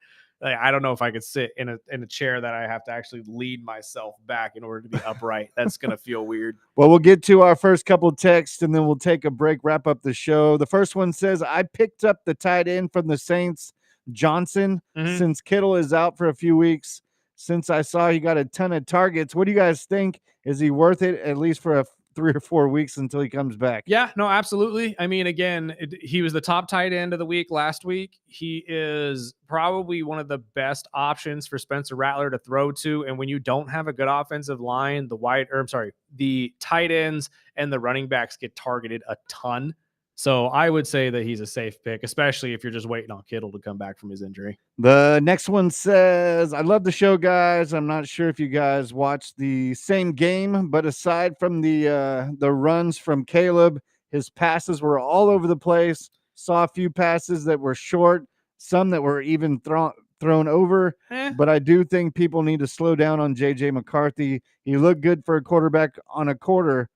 A: I don't know if I could sit in a chair that I have to actually lean myself back in order to be upright. That's gonna feel weird.
B: Well, we'll get to our first couple texts and then we'll take a break, wrap up the show. The first one says, I picked up the tight end from the Saints, Johnson,
A: Mhm.
B: since Kittle is out for a few weeks. Since I saw he got a ton of targets, what do you guys think? Is he worth it at least for 3 or 4 weeks until he comes back?
A: Yeah, no, absolutely. I mean, again, he was the top tight end of the week last week. He is probably one of the best options for Spencer Rattler to throw to. And when you don't have a good offensive line, the tight ends and the running backs get targeted a ton. So I would say that he's a safe pick, especially if you're just waiting on Kittle to come back from his injury.
B: The next one says, I love the show, guys. I'm not sure if you guys watched the same game, but aside from the runs from Caleb, his passes were all over the place. Saw a few passes that were short, some that were even thrown over. But I do think people need to slow down on JJ McCarthy. He looked good for a quarterback on a quarter,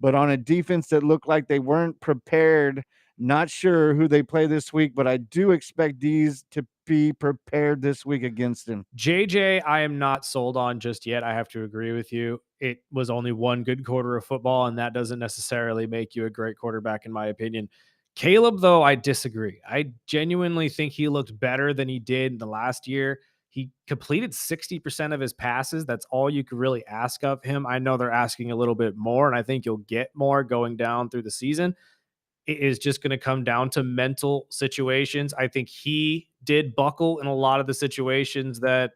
B: but on a defense that looked like they weren't prepared. Not sure who they play this week, but I do expect these to be prepared this week against him.
A: JJ, I am not sold on just yet. I have to agree with you. It was only one good quarter of football, and that doesn't necessarily make you a great quarterback, in my opinion. Caleb, though, I disagree. I genuinely think he looked better than he did in the last year. He completed 60% of his passes. That's all you could really ask of him. I know they're asking a little bit more, and I think you'll get more going down through the season. It is just going to come down to mental situations. I think he did buckle in a lot of the situations that,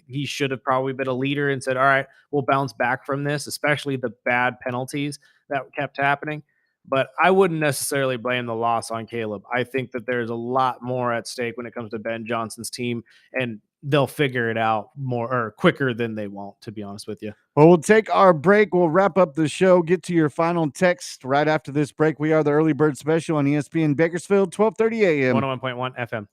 A: he should have probably been a leader and said, all right, we'll bounce back from this, especially the bad penalties that kept happening. But I wouldn't necessarily blame the loss on Caleb. I think that there's a lot more at stake when it comes to Ben Johnson's team, and they'll figure it out more or quicker than they won't, to be honest with you.
B: Well, we'll take our break. We'll wrap up the show. Get to your final text right after this break. We are the Early Bird Special on ESPN Bakersfield, 12:30 a.m.
A: 101.1 FM.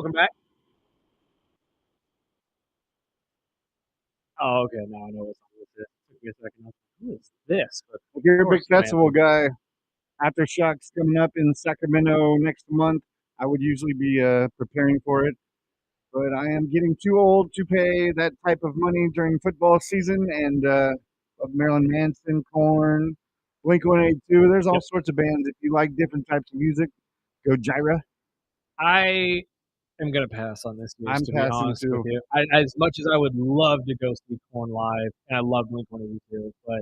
A: Welcome back. Oh, okay. Now I know what's on this. Took me a second. Who is this? But
B: If you're
A: of
B: a big
A: course, man.
B: festival guy, Aftershocks coming up in Sacramento next month. I would usually be preparing for it, but I am getting too old to pay that type of money during football season. And of Marilyn Manson, Korn, Blink-182. There's all sorts of bands. If you like different types of music, go Gyra.
A: I am gonna pass on this year,
B: I'm
A: to be
B: passing
A: honest
B: too.
A: with you. As much as I would love to go see Korn live, and I love Blink-182, but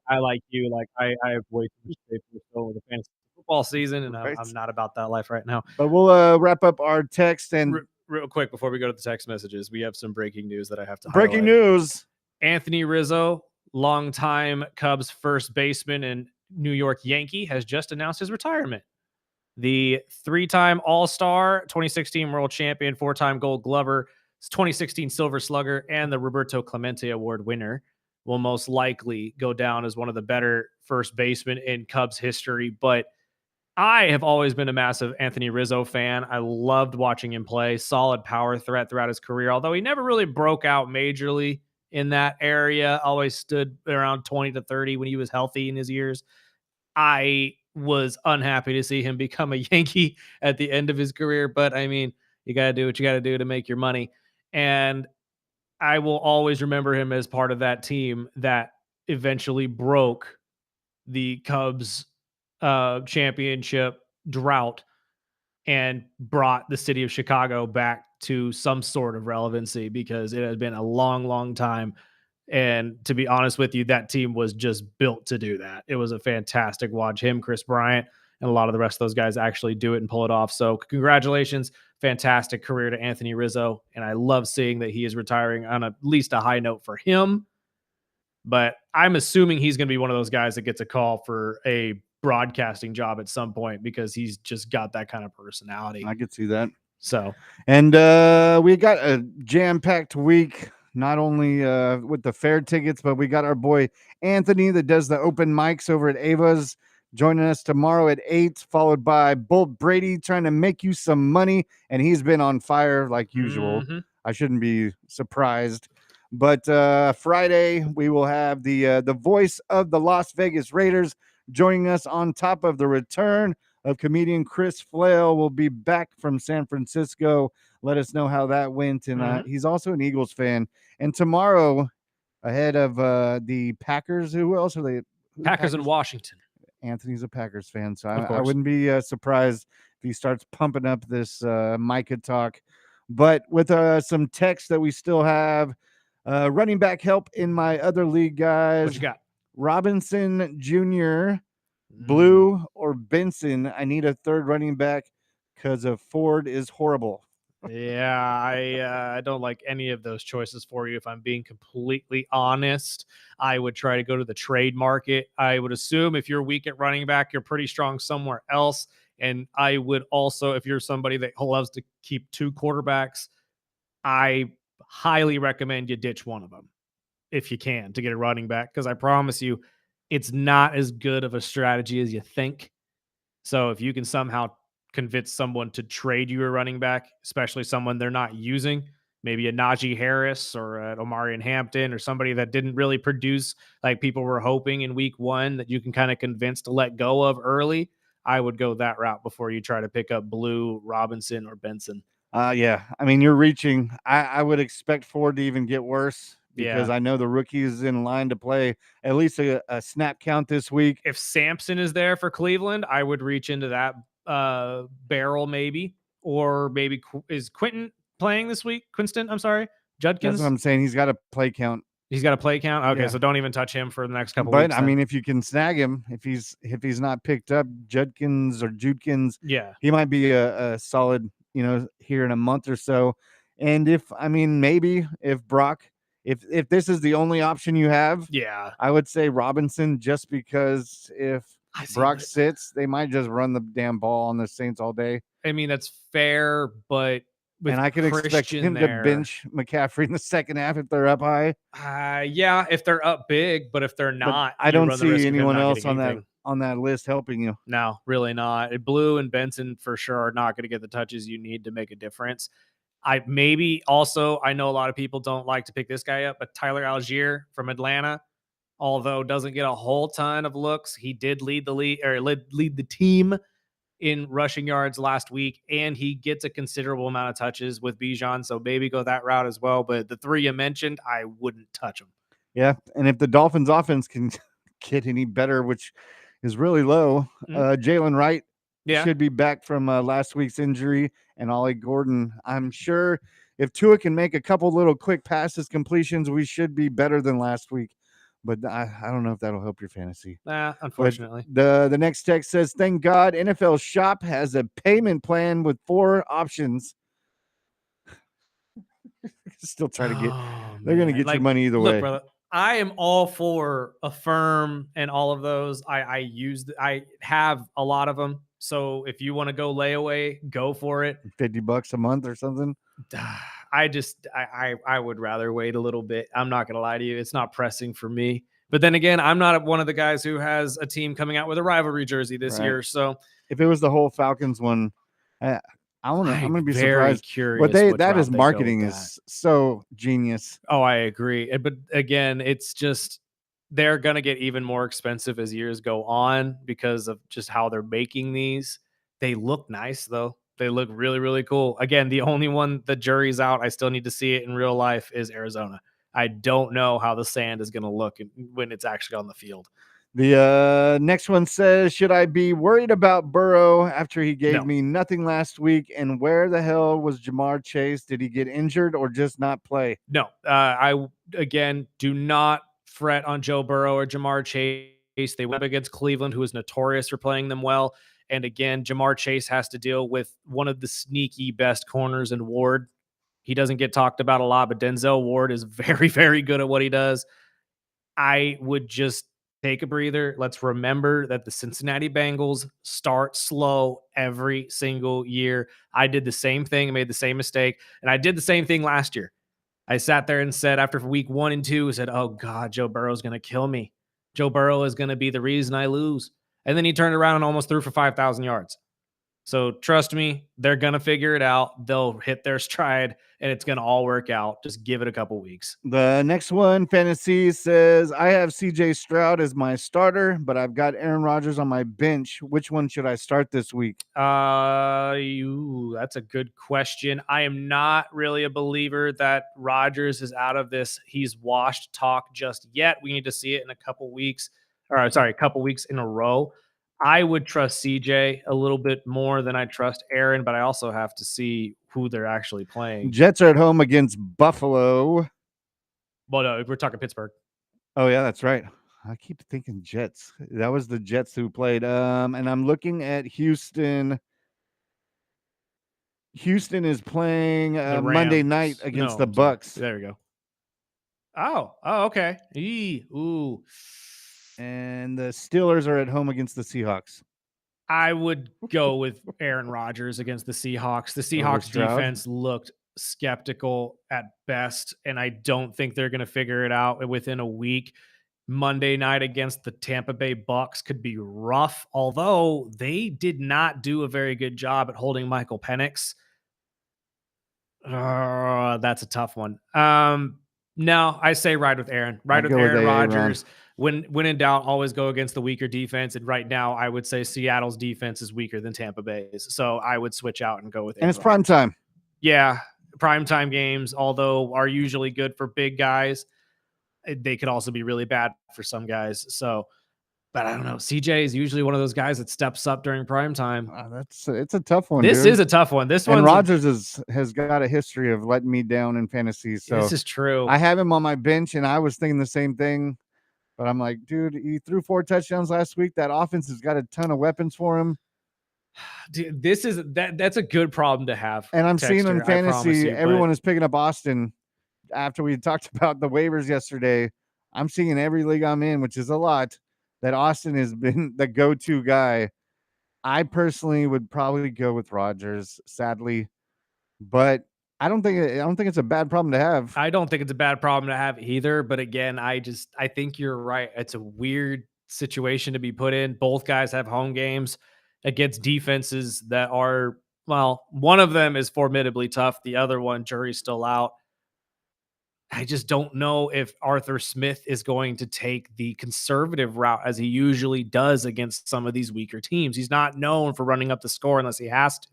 A: I like you, like I have way too much paper still with the fantasy football season, and
B: Right.
A: I'm not about that life right now.
B: But we'll wrap up our text and
A: Real quick before we go to the text messages, we have some breaking news that I have to
B: breaking
A: highlight.
B: news.
A: Anthony Rizzo, longtime Cubs first baseman and New York Yankee, has just announced his retirement. The 3-time All-Star, 2016 World Champion, 4-time Gold Glover, 2016 Silver Slugger, and the Roberto Clemente Award winner will most likely go down as one of the better first basemen in Cubs history. But I have always been a massive Anthony Rizzo fan. I loved watching him play. Solid power threat throughout his career, although he never really broke out majorly in that area. Always stood around 20 to 30 when he was healthy in his years. I was unhappy to see him become a Yankee at the end of his career, but I mean, you got to do what you got to do to make your money. And I will always remember him as part of that team that eventually broke the Cubs championship drought and brought the city of Chicago back to some sort of relevancy, because it had been a long, long time. And to be honest with you, that team was just built to do that. It was a fantastic watch. Him, Chris Bryant, and a lot of the rest of those guys actually do it and pull it off. So congratulations. Fantastic career to Anthony Rizzo. And I love seeing that he is retiring on at least a high note for him. But I'm assuming he's going to be one of those guys that gets a call for a broadcasting job at some point, because he's just got that kind of personality.
B: I could see that.
A: So,
B: and we got a jam-packed week, not only with the fair tickets, but we got our boy Anthony that does the open mics over at Ava's joining us tomorrow at 8, followed by Bolt Brady trying to make you some money, and he's been on fire like usual.
A: Mm-hmm.
B: I shouldn't be surprised. But Friday, we will have the voice of the Las Vegas Raiders joining us, on top of the return of comedian Chris Flail. Will be back from San Francisco. Let us know how that went. And he's also an Eagles fan. And tomorrow, ahead of the Packers, who else are they?
A: Packers in Washington.
B: Anthony's a Packers fan, so I wouldn't be surprised if he starts pumping up this Micah talk. But with some text that we still have, running back help in my other league, guys.
A: What you got?
B: Robinson Jr., Blue, or Benson. I need a third running back because Ford is horrible.
A: Yeah, I don't like any of those choices for you, if I'm being completely honest. I would try to go to the trade market. I would assume if you're weak at running back, you're pretty strong somewhere else. And I would also, if you're somebody that loves to keep 2 quarterbacks, I highly recommend you ditch one of them if you can to get a running back, because I promise you, it's not as good of a strategy as you think. So if you can somehow convince someone to trade you a running back, especially someone they're not using, maybe a Najee Harris or an Omarion Hampton, or somebody that didn't really produce like people were hoping in week 1, that you can kind of convince to let go of early, I would go that route before you try to pick up Blue, Robinson, or Benson.
B: Yeah. I mean, you're reaching. I would expect Ford to even get worse, because I know the rookie is in line to play at least a snap count this week.
A: If Sampson is there for Cleveland, I would reach into that barrel maybe. Or maybe is Quinton playing this week? Quinston, I'm sorry. Judkins?
B: That's what I'm saying. He's got a play count.
A: He's got a play count? Okay,
B: Yeah.
A: so don't even touch him for the next couple weeks.
B: But, I mean, if you can snag him, if he's not picked up, Judkins,
A: yeah,
B: he might be a solid, here in a month or so. And maybe if Brock, if this is the only option you have, I would say Robinson, just because if Brock sits, they might just run the damn ball on the Saints all day.
A: I mean, that's fair, but
B: and I could expect him to bench McCaffrey in the second half if they're up high.
A: Yeah, if they're up big, but if they're not,
B: I don't see anyone else on that on that list helping you.
A: No, really not. Blue and Benson for sure are not going to get the touches you need to make a difference. I know a lot of people don't like to pick this guy up, but Tyler Algier from Atlanta, although doesn't get a whole ton of looks, he did lead the team in rushing yards last week, and he gets a considerable amount of touches with Bijan. So maybe go that route as well. But the three you mentioned, I wouldn't touch them.
B: Yeah, and if the Dolphins offense can get any better, which is really low, Jalen Wright should be back from last week's injury, and Ollie Gordon. I'm sure if Tua can make a couple little quick passes, completions, we should be better than last week. But I don't know if that'll help your fantasy.
A: Unfortunately.
B: But the next text says, thank God NFL Shop has a payment plan with 4 options. Still try to get they're going to get your money either way.
A: Brother, I am all for Affirm and all of those. I have a lot of them. So if you want to go layaway, go for it.
B: $50 a month or something.
A: I would rather wait a little bit. I'm not going to lie to you. It's not pressing for me. But then again, I'm not one of the guys who has a team coming out with a rivalry jersey this year. So
B: if it was the whole Falcons one, I'm going to be surprised.
A: Curious.
B: That is marketing is so genius.
A: Oh, I agree. But again, it's just they're going to get even more expensive as years go on because of just how they're making these. They look nice, though. They look really, really cool. Again, the only one the jury's out, I still need to see it in real life, is Arizona. I don't know how the sand is going to look when it's actually on the field.
B: The next one says, should I be worried about Burrow after he gave me nothing last week? And where the hell was Jamar Chase? Did he get injured or just not play?
A: No. I, again, do not fret on Joe Burrow or Jamar Chase. They went up against Cleveland, who is notorious for playing them well. And again, Jamar Chase has to deal with one of the sneaky best corners in Ward. He doesn't get talked about a lot, but Denzel Ward is very, very good at what he does. I would just take a breather. Let's remember that the Cincinnati Bengals start slow every single year. I did the same thing, made the same mistake, and I did the same thing last year. I sat there and said after week 1 and 2, I said, oh, God, Joe Burrow is going to kill me. Joe Burrow is going to be the reason I lose. And then he turned around and almost threw for 5,000 yards. So trust me, they're going to figure it out. They'll hit their stride, and it's going to all work out. Just give it a couple weeks.
B: The next one, Fantasy, says, I have CJ Stroud as my starter, but I've got Aaron Rodgers on my bench. Which one should I start this week?
A: That's a good question. I am not really a believer that Rodgers is out of this he's washed talk just yet. We need to see it in a couple weeks in a row. I would trust CJ a little bit more than I trust Aaron, but I also have to see who they're actually playing.
B: Jets are at home against Buffalo.
A: Well, no, we're talking Pittsburgh.
B: Oh, yeah, that's right. I keep thinking Jets. That was the Jets who played. And I'm looking at Houston. Houston is playing Monday night against the Bucks.
A: There we go. Oh, okay. Ooh.
B: And the Steelers are at home against the Seahawks.
A: I would go with Aaron Rodgers against the Seahawks. The Seahawks defense looked skeptical at best, and I don't think they're going to figure it out within a week. Monday night against the Tampa Bay Bucks could be rough, although they did not do a very good job at holding Michael Penix. That's a tough one. No, I say ride with Aaron. Ride with Aaron Rodgers. When in doubt, always go against the weaker defense. And right now, I would say Seattle's defense is weaker than Tampa Bay's. So I would switch out and go with Aaron.
B: And it's prime time.
A: Yeah, primetime games, although are usually good for big guys, they could also be really bad for some guys. So, but I don't know. CJ is usually one of those guys that steps up during prime time.
B: It's a tough one.
A: This is a tough one. This one,
B: Rodgers has got a history of letting me down in fantasy. So
A: this is true.
B: I have him on my bench, and I was thinking the same thing. But I'm like, dude, he threw 4 touchdowns last week. That offense has got a ton of weapons for him.
A: Dude, that's a good problem to have.
B: And I'm seeing in fantasy, everyone is picking up Austin. After we talked about the waivers yesterday, I'm seeing in every league I'm in, which is a lot, that Austin has been the go-to guy. I personally would probably go with Rodgers, sadly, but I don't think it's a bad problem to have.
A: I don't think it's a bad problem to have either. But again, I think you're right. It's a weird situation to be put in. Both guys have home games against defenses that are, well, one of them is formidably tough. The other one, jury's still out. I just don't know if Arthur Smith is going to take the conservative route as he usually does against some of these weaker teams. He's not known for running up the score unless he has to.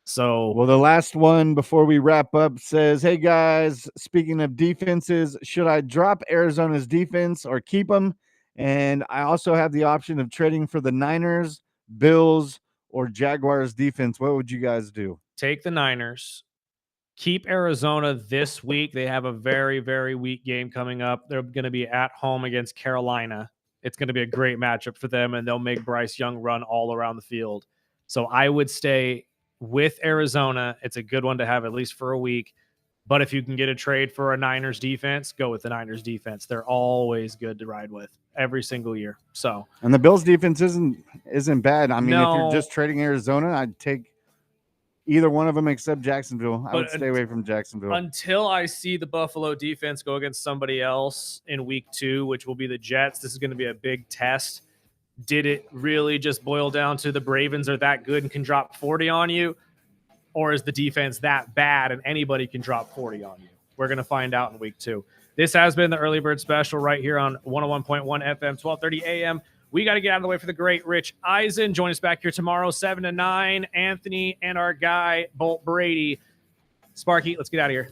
A: So,
B: well, the last one before we wrap up says, hey guys, speaking of defenses, should I drop Arizona's defense or keep them? And I also have the option of trading for the Niners, Bills, or Jaguars defense. What would you guys do?
A: take the Niners. Keep Arizona this week. They have a very, very weak game coming up. They're going to be at home against Carolina. It's going to be a great matchup for them, and they'll make Bryce Young run all around the field. So I would stay with Arizona. It's a good one to have at least for a week. But if you can get a trade for a Niners defense, go with the Niners defense. They're always good to ride with every single year. So,
B: and the Bills defense isn't bad. I mean, if
A: No.
B: you're just trading Arizona, I'd take either one of them except Jacksonville. I would stay away from Jacksonville.
A: Until I see the Buffalo defense go against somebody else in week 2, which will be the Jets, this is going to be a big test. Did it really just boil down to the Ravens are that good and can drop 40 on you? Or is the defense that bad and anybody can drop 40 on you? We're going to find out in week 2. This has been the Early Bird Special right here on 101.1 FM, 1230 AM. We got to get out of the way for the great Rich Eisen. Join us back here tomorrow, 7 to 9. Anthony and our guy, Bolt Brady. Sparky, let's get out of here.